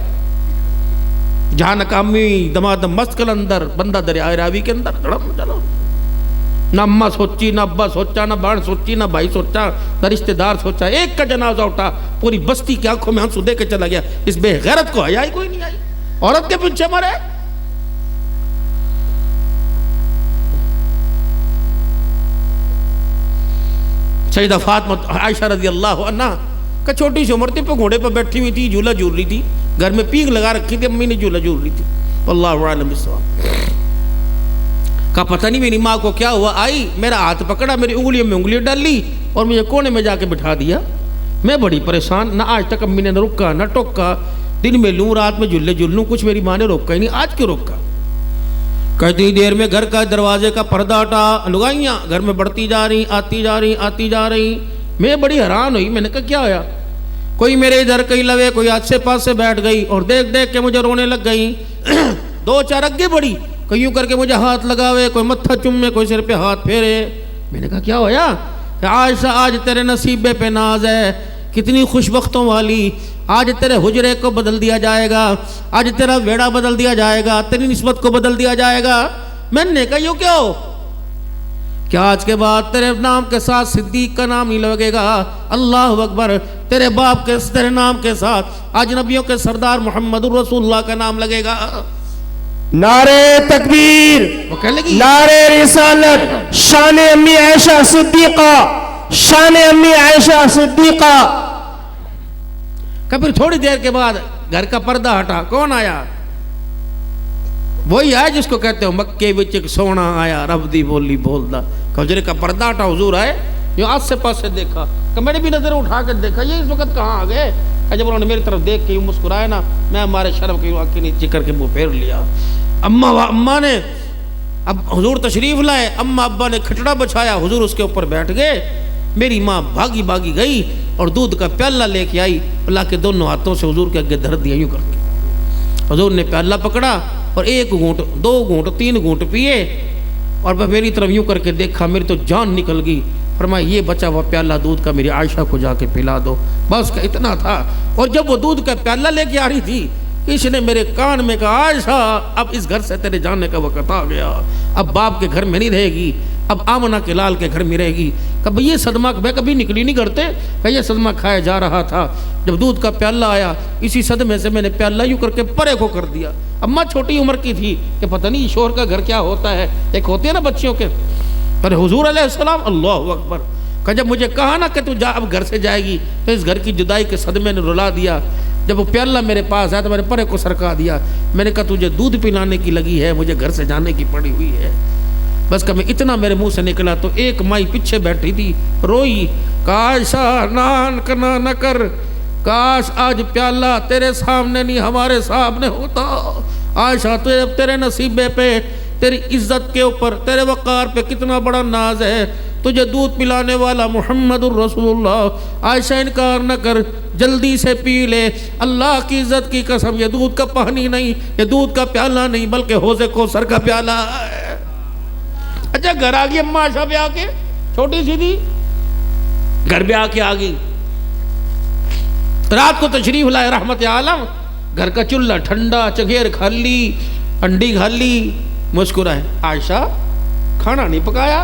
جہاں ناکامی دمادم مست کلندر بندہ دریائے راوی کے اندر دڑم چلو، نہ اماں سوچی نہ ابا سوچا نہ بہن سوچی نہ بھائی سوچا نہ رشتہ دار سوچا، ایک کا جنازہ اٹھا پوری بستی کی آنکھوں میں آنسو دے کے چلا گیا، اس بے غیرت کو حیا ہی کوئی نہیں آئی، عورت کے پیچھے مرے۔ سیدہ فاطمہ عائشہ رضی اللہ عنہ کا چھوٹی سی عمر تھی، پہ گھوڑے پہ بیٹھی ہوئی تھی، جھولا جھول رہی تھی، گھر میں پیک لگا رکھی تھی، امی نے جھولا جھول رہی تھی، اللہ عالم بالصواب۔ کا پتہ نہیں میری ماں کو کیا ہوا، آئی میرا ہاتھ پکڑا، میری انگلیوں میں انگلی ڈال لی اور مجھے کونے میں جا کے بٹھا دیا۔ میں بڑی پریشان، نہ آج تک امی نے نہ رکا نہ ٹوکا، دن میں لوں رات میں جھولے جھول لوں، کچھ میری ماں نے روکا ہی نہیں، آج کیوں روکا؟ کہتی دیر میں گھر کا دروازے کا پردہ ہٹا، لگائیاں گھر میں بڑھتی جا رہی، آتی جا رہی۔ میں بڑی حیران ہوئی، میں نے کہا کیا ہویا؟ کوئی میرے ادھر کہیں لوے، کوئی آج سے پاس سے بیٹھ گئی اور دیکھ دیکھ کے مجھے رونے لگ گئی۔ 2-4 اگے بڑھی، کوئی یوں کر کے مجھے ہاتھ لگاوے، کوئی متھا چومے، کوئی سر پہ ہاتھ پھیرے۔ میں نے کہا کیا ہویا؟ کہ عائشہ آج تیرے نصیبے پہ ناز ہے، کتنی خوش بختوں والی، آج تیرے حجرے کو بدل دیا جائے گا، آج تیرا ویڑا بدل دیا جائے گا، تیری نسبت کو بدل دیا جائے گا۔ میں نے کہا یوں کیوں؟ کیا آج کے بعد تیرے نام کے ساتھ صدیق کا نام نہیں لگے گا؟ اللہ اکبر، تیرے باپ کے تیرے نام کے ساتھ آج نبیوں کے سردار محمد رسول اللہ کا نام لگے گا۔ نعرے تکبیر، وہ کہنے لگی نعرے رسالت، شان امی عائشہ صدیقہ، شان امی عائشہ صدیقہ۔ کہ پھر تھوڑی دیر کے بعد گھر کا پردہ ہٹا، کون آیا؟ وہی آیا جس کو کہتے ہو مکے وچ ایک سونا آیا، رب دی بولی بولدا۔ حجرے کا پردہ ہٹا، حضور آئے، جو آس سے پاس سے دیکھا، کہ میں نے بھی نظر اٹھا کے دیکھا، یہ اس وقت کہاں آ گئے؟ کہ جب انہوں نے میری طرف دیکھ کے یوں مسکرائے نا، میں ہمارے شرم کی آنکھیں نیچے کر کے منہ پھیر لیا۔ اماں نے اب حضور تشریف لائے، اماں ابا نے کھٹڑا بچھایا، حضور اس کے اوپر بیٹھ گئے۔ میری ماں بھاگی گئی اور دودھ کا پیالہ لے کے آئی، اللہ کے دونوں ہاتھوں سے حضور کے آگے دھر دیا یوں کر کے۔ حضور نے پیالہ پکڑا اور 1 گھونٹ 2 گھونٹ 3 گھونٹ پیے، اور میں میری طرف یوں کر کے دیکھا، میری تو جان نکل گئی۔ فرمایا یہ بچا ہوا پیالہ دودھ کا میری عائشہ کو جا کے پلا دو، بس کا اتنا تھا۔ اور جب وہ دودھ کا پیالہ لے کے آ رہی تھی، اس نے میرے کان میں کہا عائشہ اب اس گھر سے تیرے جانے کا وقت آ گیا، اب باپ کے گھر میں نہیں رہے گی، اب آمنہ کے لال کے گھر میں رہے گی۔ کہ یہ صدمہ میں کبھی نکلی نہیں کرتے، کہ یہ صدمہ کھایا جا رہا تھا۔ جب دودھ کا پیالہ آیا، اسی صدمے سے میں نے پیالہ یوں کر کے پرے کو کر دیا۔ اماں چھوٹی عمر کی تھی کہ پتہ نہیں شوہر کا گھر کیا ہوتا ہے، ایک ہوتے ہیں نا بچیوں کے، پر حضور علیہ السلام اللہ اکبر کہ جب مجھے کہا نا کہ تو جا اب گھر سے جائے گی، تو اس گھر کی جدائی کے صدمے نے رلا دیا۔ جب وہ پیالہ میرے پاس آیا تو میں نے پرے کو سرکا دیا۔ میں نے کہا تجھے دودھ پلانے کی لگی ہے، مجھے گھر سے جانے کی پڑی ہوئی ہے۔ بس کہ میں اتنا میرے منہ سے نکلا تو ایک مائی پیچھے بیٹھی تھی، روئی، عائشہ نہ کر، کاش آج پیالہ تیرے سامنے نہیں ہمارے سامنے ہوتا۔ عائشہ تیرے نصیبے پہ، تیری عزت کے اوپر، تیرے وقار پہ کتنا بڑا ناز ہے، تجھے دودھ پلانے والا محمد الرسول اللہ۔ عائشہ انکار نہ کر، جلدی سے پی لے، اللہ کی عزت کی قسم یہ دودھ کا پانی نہیں، یہ دودھ کا پیالہ نہیں بلکہ حوض کوثر کا پیالہ ہے۔ اچھا گھر آ گئی اماں عائشہ پہ آ کے، چھوٹی سی تھی، گھر پہ آ کے آ گئی، رات کو تشریف لائے رحمت عالم، گھر کا چولہا ٹھنڈا، چگیر کھا لی، انڈی کھا لی، مسکرائے عائشہ کھانا نہیں پکایا؟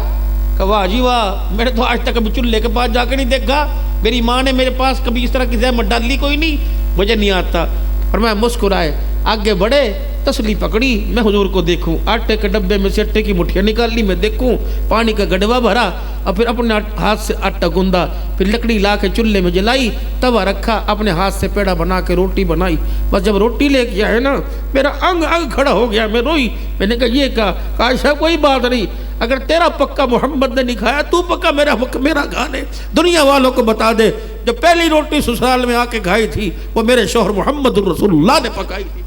کہ واہ جی واہ، میں نے تو آج تک کبھی چولہے کے پاس جا کے نہیں دیکھا، میری ماں نے میرے پاس کبھی اس طرح کی زحمت ڈالی کوئی نہیں، مجھے نہیں آتا۔ اور میں مسکرائے آگے بڑھے، تسلی پکڑی، میں حضور کو دیکھوں، آٹے کے ڈبے میں سے آٹے کی مٹھیاں نکال لی، میں دیکھوں، پانی کا گڑوا بھرا، اور پھر اپنے ہاتھ سے آٹا گوندا، پھر لکڑی لا کے چولہے میں جلائی، توا رکھا، اپنے ہاتھ سے پیڑا بنا کے روٹی بنائی۔ بس جب روٹی لے کے آئے نا، میرا انگ انگ کھڑا ہو گیا، میں روئی۔ میں نے کہا یہ کہا عائشہ کوئی بات نہیں، اگر تیرا پکا محمد نے نہیں کھایا، تو پکا میرا کھا لے۔ دنیا والوں کو بتا دے جو پہلی روٹی سسرال میں آ کے کھائی تھی وہ میرے شوہر محمد الرسول اللہ نے پکائی تھی۔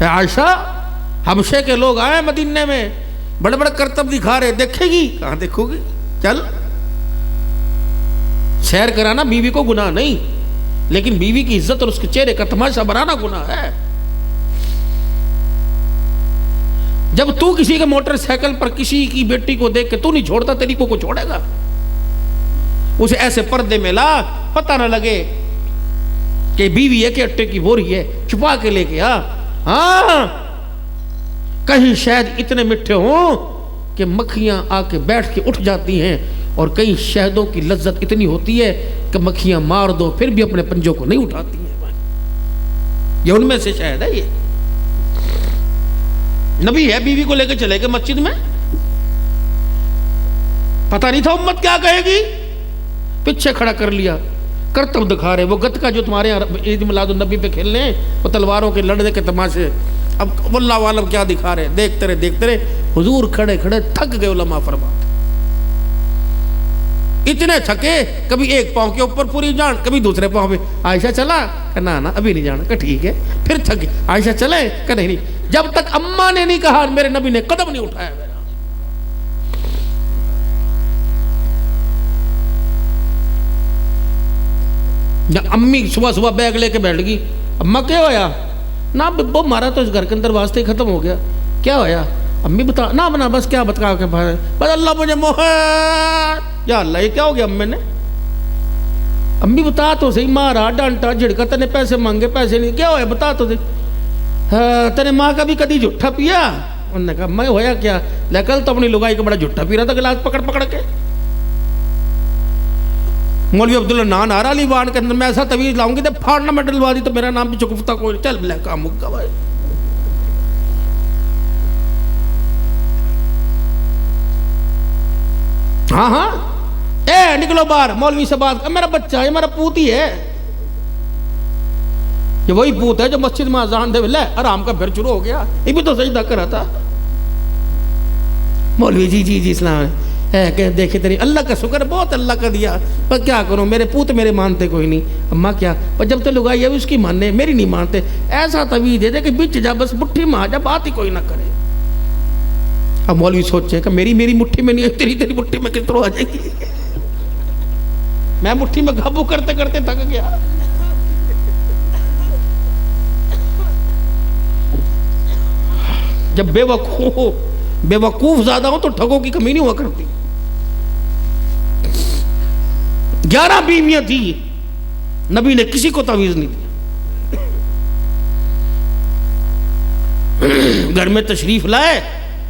عائشہ حبشے کے لوگ آئے مدینے میں، بڑے بڑے کرتب دکھا رہے، دیکھے گی؟ کہاں دیکھو گی، چل سیر کرانا بیوی کو گناہ نہیں، لیکن بیوی کی عزت اور اس کے چہرے کا تماشا بنانا گناہ ہے۔ جب تو کسی کے موٹر سائیکل پر کسی کی بیٹی کو دیکھ کے تو نہیں چھوڑتا، تیری کو چھوڑے گا؟ اسے ایسے پردے میں لا، پتہ نہ لگے کہ بیوی ہے کہ اٹے کی بوری ہے، چھپا کے لے کے آ۔ ہاں کہیں شہد اتنے میٹھے ہوں کہ مکھیاں آ کے بیٹھ کے اٹھ جاتی ہیں، اور کئی شہدوں کی لذت اتنی ہوتی ہے کہ مکھیاں مار دو پھر بھی اپنے پنجوں کو نہیں اٹھاتی ہیں۔ یہ ان میں سے شہد ہے۔ یہ نبی ہے، بیوی کو لے کے چلے گئے مسجد میں، پتہ نہیں تھا امت کیا کہے گی، پیچھے کھڑا کر لیا، کرتب دکھا رہے، وہ گتکا جو تمہارے عید میلاد النبی پہ کھیلنے ہیں، وہ تلواروں کے لڑنے کے تماشے، اب واللہ عالم کیا دکھا رہے، دیکھتے رہے، حضور کھڑے کھڑے تھک گئے، علماء فرماتے اتنے تھکے، کبھی ایک پاؤں کے اوپر پوری جان، کبھی دوسرے پاؤں پہ۔ عائشہ چلا؟ کہ نا ابھی نہیں جانا۔ کہ ٹھیک ہے، پھر تھک گئے۔ عائشہ چلے؟ کہ نہیں، جب تک اماں نے نہیں کہا میرے نبی نے قدم نہیں اٹھایا۔ امی صبح صبح بیگ لے کے بیٹھ گئی، اماں کیا ہویا؟ نا ببو مارا تو اس گھر کے اندر واسطے ہی ختم ہو گیا۔ کیا ہویا؟ امی بتا نا بنا، بس کیا بتا کے بس اللہ مجھے یا اللہ یہ کیا ہو گیا؟ امی نے امی بتا تو صحیح، مارا ڈانٹا جھڑکا، تنے پیسے مانگے پیسے نہیں، کیا ہوا بتا تو صحیح، تنے ماں کا بھی کدی جھٹا پیا؟ انہوں نے کہا میں ہویا کیا؟ لیکن تو اپنی لگائی کا بڑا جھٹا پی رہا تھا گلاس پکڑ پکڑ کے۔ مولوی عبداللہ نان آ رہا علی وان کے اندر، میں ایسا تویز لاؤں گی تو پھاڑنا میں ڈلوا دی تو میرا نام بھی چکفتہ کوئی، چل بلے کام مکہ بھائی۔ ہاں ہاں اے نکلو باہر، مولوی سے بات، میرا بچہ ہے، میرا پوت ہی ہے، یہ وہی پوت ہے جو مسجد میں اذان دے لے آرام کا پھر شروع ہو گیا، یہ بھی تو سجدہ کرا تھا۔ مولوی جی اسلام ہے کہ دیکھے تیری اللہ کا شکر، بہت اللہ کا دیا، پر کیا کروں میرے پوت میرے مانتے کوئی نہیں۔ اماں کیا؟ پر جب تو لگائی ہے اس کی ماننے، میری نہیں مانتے، ایسا تویز دے دے کہ بچ جا، بس مٹھی میں آ جا، بات ہی کوئی نہ کرے۔ اب مولوی سوچے کہ میری مٹھی میں نہیں ہے، تیری مٹھی میں کس طرح آ جائے گی؟ میں مٹھی میں قابو کرتے کرتے تھک گیا۔ جب بے وقوف زیادہ ہو تو ٹھگوں کی کمی نہیں ہوا کرتی۔ 11 بیویاں تھی، نبی نے کسی کو تعویذ نہیں دیا۔ گھر میں تشریف لائے،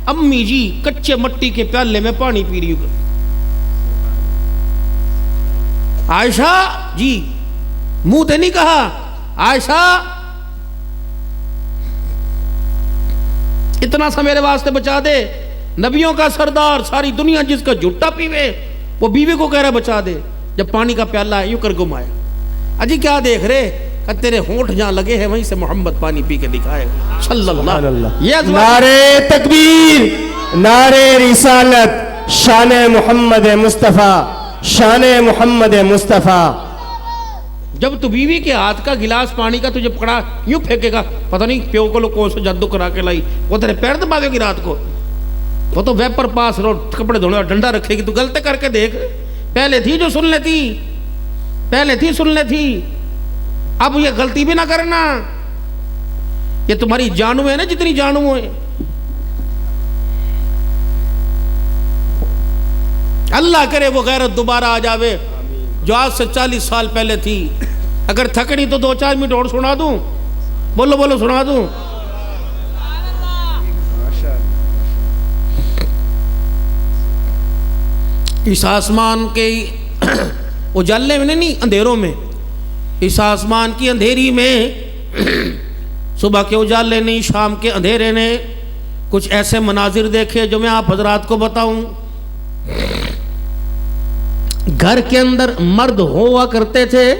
امی جی کچے مٹی کے پیالے میں پانی پی رہی ہوں، عائشہ جی منہ تے نہیں کہا، عائشہ اتنا سا میرے واسطے بچا دے، نبیوں کا سردار ساری دنیا جس کا جھوٹا پیوے وہ بیوی کو کہہ رہا بچا دے، جب پانی کا پیالہ ہے یوں کر گمایا، اجی کیا دیکھ رہے کہ تیرے ہونٹ جہاں لگے ہیں وہیں سے محمد پانی پی کے دکھائے صلی اللہ علیہ وسلم۔ نعرے تکبیر، نعرے رسالت، شان محمد مصطفیٰ، شان محمد مصطفیٰ۔ جب تو بیوی کے ہاتھ کا گلاس پانی کا تجھے پکڑا یوں پھینکے گا، پتہ نہیں پیو کو لوگ کون سے جادو کرا کے لائی، وہ تیرے پیر دبا دے گی رات کو، وہ تو ویپر پاس رو کپڑے دھونے اور ڈنڈا رکھے گی، تو غلطے کر کے دیکھ، پہلے تھی جو سن لیتی، پہلے تھی سن لیتی، اب یہ غلطی بھی نہ کرنا، یہ تمہاری جانو ہے نا جتنی جانو ہے، اللہ کرے وہ غیرت دوبارہ آ جاوے جو آج سے 40 سال پہلے تھی۔ اگر تھکنی تو 2-4 منٹ اور سنا دوں، بولو بولو سنا دوں۔ اس آسمان کے اجالے میں نہیں، اندھیروں میں، اس آسمان کی اندھیری میں، صبح کے اجالے نہیں، شام کے اندھیرے نے کچھ ایسے مناظر دیکھے جو میں آپ حضرات کو بتاؤں۔ گھر کے اندر مرد ہوا کرتے تھے،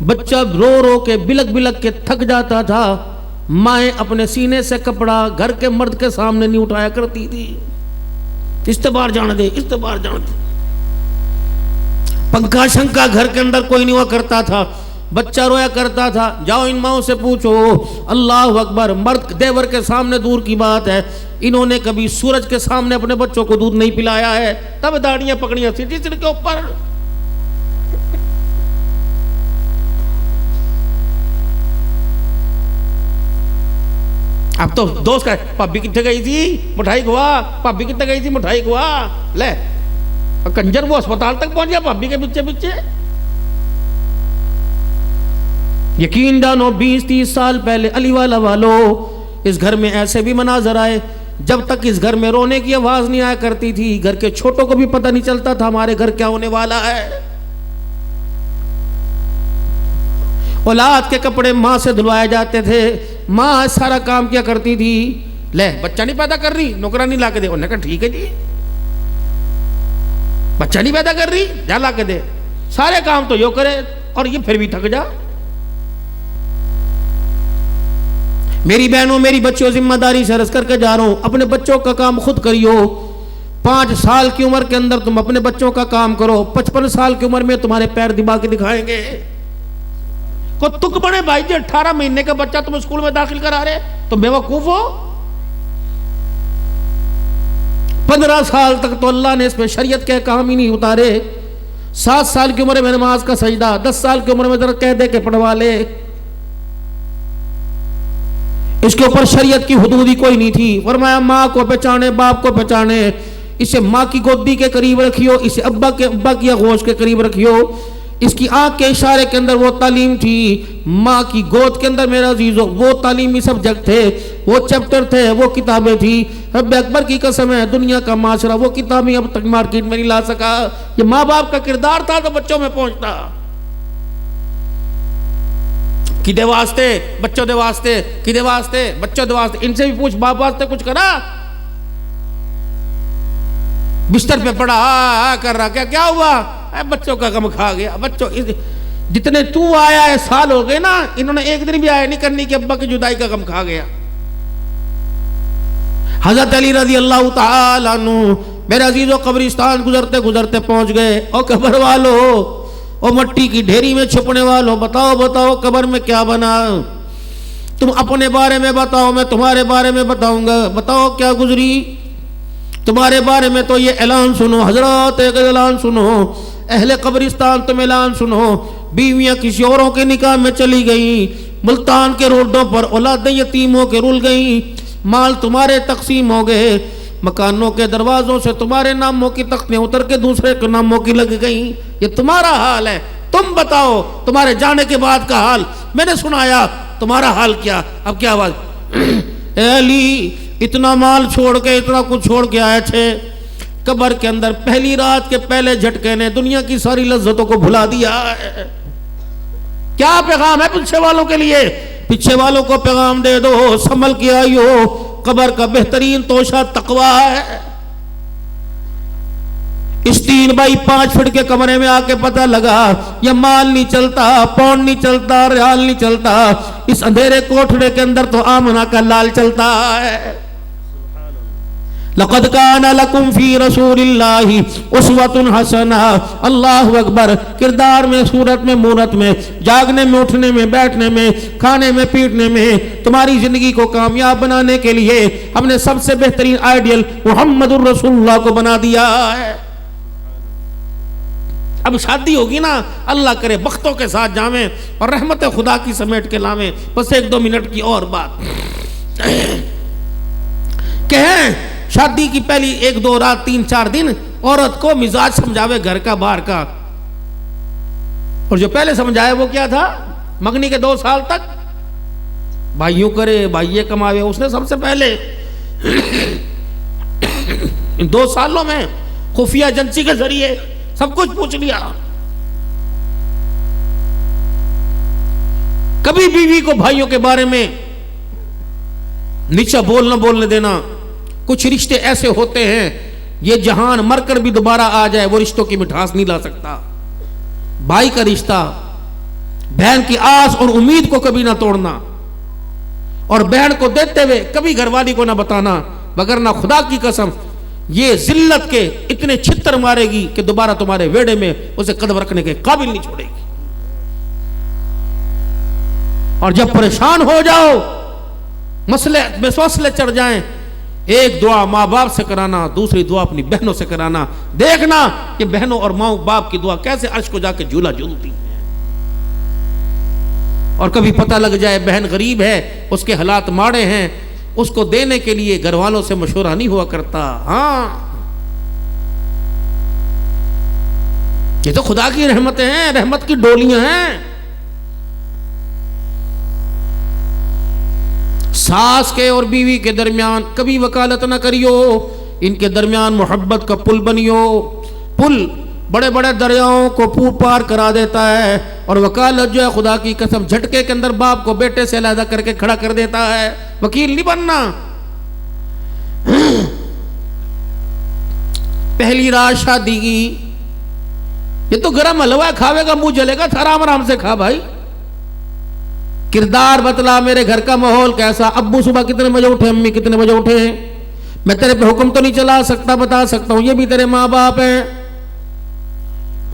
بچہ رو رو کے بلک بلک کے تھک جاتا تھا، مائیں اپنے سینے سے کپڑا گھر کے مرد کے سامنے نہیں اٹھایا کرتی تھی، استبار جان دے، استبار جان دے۔ پنکھا شنکھا گھر کے اندر کوئی نہیں ہوا کرتا تھا، بچہ رویا کرتا تھا۔ جاؤ ان ماؤں سے پوچھو، اللہ اکبر، مرد دیور کے سامنے دور کی بات ہے، انہوں نے کبھی سورج کے سامنے اپنے بچوں کو دودھ نہیں پلایا ہے، تب داڑیاں پکڑیاں سیدھی سر کے اوپر۔ اب تو دوست کا پابی کتنے گئی تھی مٹھائی کھوا، پابی کتنے گئی تھی مٹھائی کھوا، لے کنجر وہ اسپتال تک پہنچ گیا پابی کے پیچھے پیچھے۔ یقین جانو 20-30 سال پہلے علی والا والو اس گھر میں ایسے بھی مناظر آئے، جب تک اس گھر میں رونے کی آواز نہیں آیا کرتی تھی، گھر کے چھوٹوں کو بھی پتہ نہیں چلتا تھا ہمارے گھر کیا ہونے والا ہے۔ اولاد کے کپڑے ماں سے دھلوائے جاتے تھے، ماں سارا کام کیا کرتی تھی۔ لے بچہ نہیں پیدا کر رہی، نوکرانی لا کے دے، انہوں نے کہا ٹھیک ہے جی، بچہ نہیں پیدا کر رہی، جا لا کے دے، سارے کام تو یوں کرے اور یہ پھر بھی تھک جا۔ میری بہنوں، میری بچیوں، ذمہ داری سے عرض کر کے جا رہا ہوں، اپنے بچوں کا کام خود کریو۔ 5 سال کی عمر کے اندر تم اپنے بچوں کا کام کرو، 55 سال کی عمر میں تمہارے پیر دبا کے دکھائیں گے۔ کو تک بڑے بھائی جی، 18 مہینے کا بچہ تم اسکول میں داخل کرا رہے تو بے وقوف ہو۔ 15 سال تک تو اللہ نے اس میں شریعت کے احکام ہی نہیں اتارے۔ 7 سال کی عمر میں نماز کا سجدہ، 10 سال کی عمر میں ذرا کہہ دے کے پڑھوا لے۔ اس کے اوپر شریعت کی حدود ہی کوئی نہیں تھی۔ فرمایا ماں کو پہچانے، باپ کو پہچانے، اسے ماں کی گودی کے قریب رکھیو، اسے ابا کی آغوش کے قریب رکھیو۔ اس کی آنکھ کے اشارے کے اندر وہ تعلیم تھی، ماں کی گود کے اندر میرا عزیزو وہ تعلیمی سبجیکٹ تھے، وہ چیپٹر تھے، وہ کتابیں تھی۔ رب اکبر کی قسم ہے، دنیا کا معاشرہ وہ کتابیں اب تک مارکیٹ میں نہیں لا سکا۔ یہ ماں باپ کا کردار تھا تو بچوں میں پہنچتا۔ کدے واسطے بچوں دے واسطے، کدے واسطے بچوں دے واسطے، ان سے بھی پوچھ باپ واسطے کچھ کرا؟ بستر پہ پڑا کر رہا، کیا ہوا؟ بچوں کا غم کھا گیا۔ بچوں جتنے تو آیا ہے سال ہو گئے نا، انہوں نے ایک دن بھی آیا نہیں کرنی کہ ابا کی جدائی کا غم کھا گیا۔ حضرت علی رضی اللہ تعالیٰ عنہ میرے عزیزو قبرستان گزرتے گزرتے پہنچ گئے۔ او قبر والو، او مٹی کی ڈھیری میں چھپنے والو، بتاؤ بتاؤ قبر میں کیا بنا؟ تم اپنے بارے میں بتاؤ، میں تمہارے بارے میں بتاؤں گا۔ بتاؤ کیا گزری تمہارے بارے میں؟ تو یہ اعلان سنو حضرات، ایک اعلان سنو، اہل قبرستان تم اعلان سنو، بیویاں کسی اوروں کے نکاح میں چلی گئیں، ملتان کے روڈوں پر اولادیں یتیموں کے رول گئیں، مال تمہارے تقسیم ہو گئے، مکانوں کے دروازوں سے تمہارے ناموں کی تختیں اتر کے دوسرے کے ناموں کی لگ گئیں۔ یہ تمہارا حال ہے، تم بتاؤ تمہارے جانے کے بعد کا حال۔ میں نے سنایا، تمہارا حال کیا؟ اب کیا آواز؟ اے علی، اتنا مال چھوڑ کے، اتنا کچھ چھوڑ کے آئے تھے، قبر کے اندر پہلی رات کے پہلے جھٹکے نے دنیا کی ساری لذتوں کو بھلا دیا ہے۔ کیا پیغام ہے پیچھے والوں کے لیے؟ پیچھے والوں کو پیغام دے دو، سنبھل کے آئیو، قبر کا بہترین توشہ تقویٰ ہے۔ اس 3x5 فٹ کے کمرے میں آ کے پتہ لگا یہ مال نہیں چلتا، پاؤنڈ نہیں چلتا، ریال نہیں چلتا، اس اندھیرے کوٹھڑے کے اندر تو آمنہ کا لال چلتا ہے۔ لقد کان لکم فی رسول اللہ اسوۃ حسنہ، اللہ اکبر۔ کردار میں، صورت میں، مورت میں، جاگنے میں، اٹھنے میں، بیٹھنے میں، کھانے میں، پیٹنے میں، تمہاری زندگی کو کامیاب بنانے کے لیے ہم نے سب سے بہترین آئیڈیل محمد الرسول اللہ کو بنا دیا ہے۔ اب شادی ہوگی نا، اللہ کرے بختوں کے ساتھ جامیں اور رحمت خدا کی سمیٹ کے لامیں۔ بس 1-2 منٹ کی اور بات کہیں، شادی کی پہلی 1-2 رات 3-4 دن عورت کو مزاج سمجھاوے گھر کا باہر کا، اور جو پہلے سمجھائے وہ کیا تھا؟ مگنی کے 2 سال تک بھائیوں کرے، بھائیے کماوے۔ اس نے سب سے پہلے ان 2 سالوں میں خفیہ ایجنسی کے ذریعے سب کچھ پوچھ لیا. کبھی بیوی کو بھائیوں کے بارے میں نیچا بولنے دینا. کچھ رشتے ایسے ہوتے ہیں یہ جہان مر کر بھی دوبارہ آ جائے وہ رشتوں کی مٹھاس نہیں لا سکتا. بھائی کا رشتہ، بہن کی آس اور امید کو کبھی نہ توڑنا، اور بہن کو دیتے ہوئے کبھی گھر والی کو نہ بتانا، وگرنہ خدا کی قسم یہ ذلت کے اتنے چھتر مارے گی کہ دوبارہ تمہارے ویڑے میں اسے قدم رکھنے کے قابل نہیں چھوڑے گی. اور جب پریشان ہو جاؤ، مسئلے چڑھ جائیں، ایک دعا ماں باپ سے کرانا، دوسری دعا اپنی بہنوں سے کرانا. دیکھنا کہ بہنوں اور ماں باپ کی دعا کیسے عرش کو جا کے جھولا جھولتی ہے. اور کبھی پتہ لگ جائے بہن غریب ہے، اس کے حالات ماڑے ہیں، اس کو دینے کے لیے گھر والوں سے مشورہ نہیں ہوا کرتا. ہاں یہ تو خدا کی رحمتیں ہیں، رحمت کی ڈولیاں ہیں. ساس کے اور بیوی کے درمیان کبھی وکالت نہ کریو، ان کے درمیان محبت کا پل بنیو. پل بڑے بڑے دریاؤں کو پار کرا دیتا ہے، اور وکالت جو ہے خدا کی قسم جھٹکے کے اندر باپ کو بیٹے سے علیحدہ کر کے کھڑا کر دیتا ہے. وکیل نہیں بننا. پہلی رات شادی کی، یہ تو گرم حلوہ کھاوے گا منہ جلے گا، آرام سے کھا بھائی. کردار بتلا، میرے گھر کا ماحول کیسا، ابو صبح کتنے بجے اٹھے، امی کتنے بجے اٹھے. میں تیرے پہ حکم تو نہیں چلا سکتا، بتا سکتا ہوں یہ بھی تیرے ماں باپ ہیں.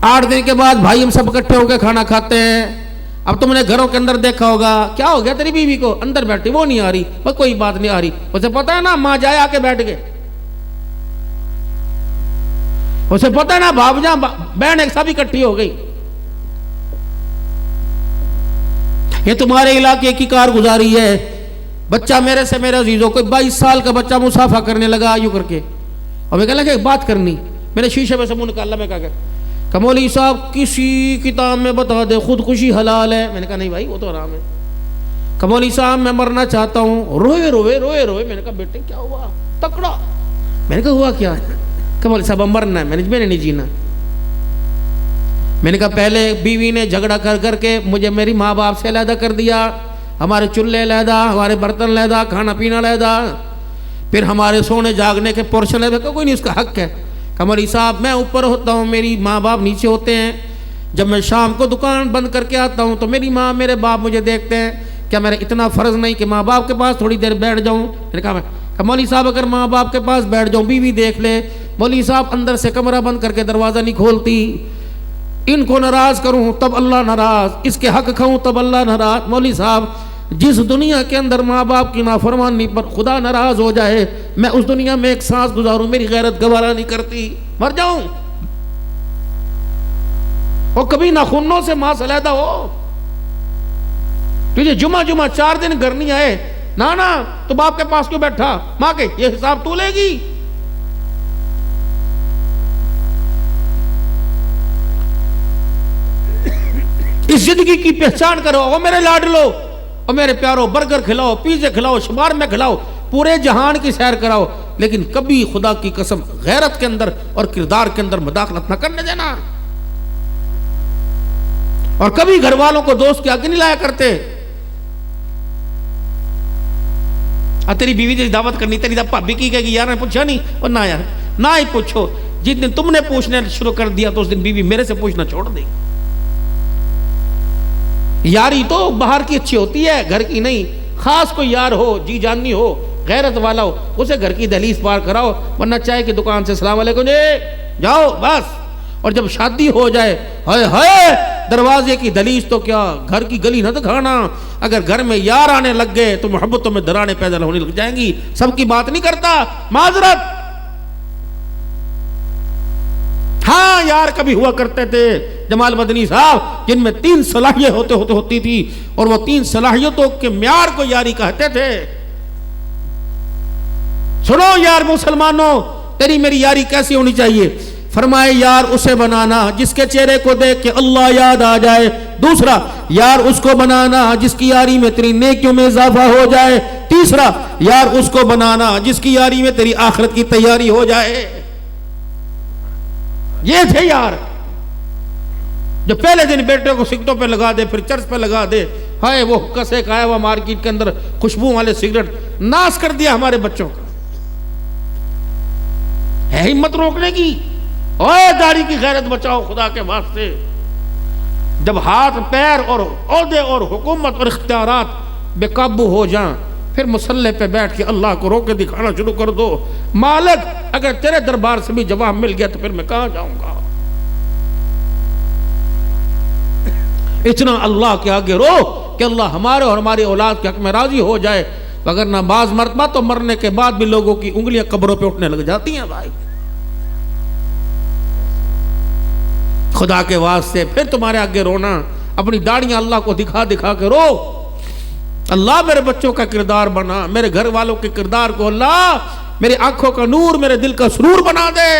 8 دن کے بعد بھائی ہم سب اکٹھے ہو کے کھانا کھاتے ہیں. اب تم نے گھروں کے اندر دیکھا ہوگا، کیا ہو گیا تیری بیوی کو، اندر بیٹھی، وہ نہیں آ رہی، بس کوئی بات نہیں آ رہی. اسے پتا ہے نا ماں جائے آ کے بیٹھ گئے، اسے پتا ہے نا بھاب جاں بہن ایک سب اکٹھی ہو گئی. یہ تمہارے علاقے کی کارگزاری ہے. بچہ میرے سے، میرے عزیزوں، کوئی 22 سال کا بچہ مسافہ کرنے لگا یوں کر کے، اور میں کہنے لگا ایک بات کرنی. میں نے شیشے میں سے منہ نکالا، میں کہا کہ مولوی صاحب کسی کتاب میں بتا دے خودکشی حلال ہے. میں نے کہا نہیں بھائی وہ تو حرام ہے. کہ مولوی صاحب میں مرنا چاہتا ہوں. روئے. میں نے کہا بیٹے کیا ہوا؟ تکڑا. میں نے کہا ہوا کیا ہے؟ کہ مولوی صاحب مرنا ہے. میں نے نہیں جینا. میں نے کہا پہلے بیوی نے جھگڑا کر کے مجھے میری ماں باپ سے علیحدہ کر دیا، ہمارے چولہے علیحدہ، ہمارے برتن علیحدہ، کھانا پینا علیحدہ، پھر ہمارے سونے جاگنے کے پورشن علیحدہ. کوئی نہیں، اس کا حق ہے. کہ مولوی صاحب میں اوپر ہوتا ہوں، میری ماں باپ نیچے ہوتے ہیں. جب میں شام کو دکان بند کر کے آتا ہوں تو میری ماں میرے باپ مجھے دیکھتے ہیں. کیا میرا اتنا فرض نہیں کہ ماں باپ کے پاس تھوڑی دیر بیٹھ جاؤں؟ میں نے کہا کہ مولوی صاحب اگر ماں باپ کے پاس بیٹھ جاؤں بیوی دیکھ لے، مولوی صاحب اندر سے کمرہ بند کر کے دروازہ نہیں کھولتی، ان کو ناراض کروں تب اللہ ناراض، اس کے حق کھاؤں تب اللہ ناراض. مولوی صاحب جس دنیا کے اندر ماں باپ کی نافرمانی پر خدا ناراض ہو جائے، میں اس دنیا میں ایک سانس گزاروں میری غیرت گوارا نہیں کرتی، مر جاؤں. اور کبھی ناخنوں سے ماں سے علیحدہ ہو. تجھے جمعہ 4 دن گھر نہیں آئے، نا تو باپ کے پاس کیوں بیٹھا؟ ماں کے یہ حساب تو لے گی. اس زندگی کی پہچان کرو. او میرے لاڈلو، او میرے پیارو، برگر کھلاؤ، پیزے کھلاؤ، شمار میں کھلاؤ، پورے جہان کی سیر کراؤ، لیکن کبھی خدا کی قسم غیرت کے اندر اور کردار کے اندر مداخلت نہ کرنے دینا. اور کبھی گھر والوں کو دوست کے آگے نہیں لایا کرتے. تیری بیوی جیسی دعوت کرنی، تیری بھابی کی کہے گی یار نے پوچھا نہیں، اور نہ یار نہ ہی پوچھو. جس دن تم نے پوچھنے شروع کر دیا تو اس دن بیوی میرے سے پوچھنا چھوڑ دے. یاری تو باہر کی اچھی ہوتی ہے، گھر کی نہیں. خاص کوئی یار ہو، جی جانی ہو، غیرت والا ہو، اسے گھر کی دہلیز پار کراؤ، ورنہ چائے کی دکان سے السلام علیکم جی جاؤ بس. اور جب شادی ہو جائے، ہائے دروازے کی دہلیز تو کیا گھر کی گلی نہ دکھانا. اگر گھر میں یار آنے لگ گئے تو محبتوں میں دراڑیں پیدا ہونے لگ جائیں گی. سب کی بات نہیں کرتا، معذرت. ہاں یار کبھی ہوا کرتے تھے جمال مدنی صاحب جن میں 3 صلاحیتیں ہوتی تھی، اور وہ 3 صلاحیتوں کے معیار کو یاری کہتے تھے. سنو یار مسلمانوں، تیری میری یاری کیسی ہونی چاہیے؟ فرمائے یار اسے بنانا جس کے چہرے کو دیکھ کے اللہ یاد آ جائے. دوسرا یار اس کو بنانا جس کی یاری میں تیری نیکیوں میں اضافہ ہو جائے. تیسرا یار اس کو بنانا جس کی یاری میں تیری آخرت کی تیاری ہو جائے. یہ تھے یار جو پہلے دن بیٹے کو سگٹوں پہ لگا دے، پھر چرچ پہ لگا دے، ہائے وہ کسے کا آیا ہوا مارکیٹ کے اندر خوشبو والے سگریٹ، ناس کر دیا ہمارے بچوں کا۔ ہے ہمت روکنے کی؟ اوے داڑھی کی غیرت بچاؤ خدا کے واسطے۔ جب ہاتھ پیر اور عہدے اور حکومت اور اختیارات بے قابو ہو جائیں، پھر مصلی پہ بیٹھ کے اللہ کو رو کے دکھانا شروع کر دو، مالک اگر تیرے دربار سے بھی جواب مل گیا تو پھر میں کہاں جاؤں گا؟ اتنا اللہ کے آگے رو کہ اللہ ہمارے اور ہماری اولاد کے حق میں راضی ہو جائے، وگرنہ بعض مرتبہ تو مرنے کے بعد بھی لوگوں کی انگلیاں قبروں پہ اٹھنے لگ جاتی ہیں بھائی۔ خدا کے واسطے پھر تمہارے آگے رونا، اپنی داڑیاں اللہ کو دکھا دکھا کے رو، اللہ میرے بچوں کا کردار بنا، میرے گھر والوں کے کردار کو اللہ میرے آنکھوں کا نور، میرے دل کا سرور بنا دے۔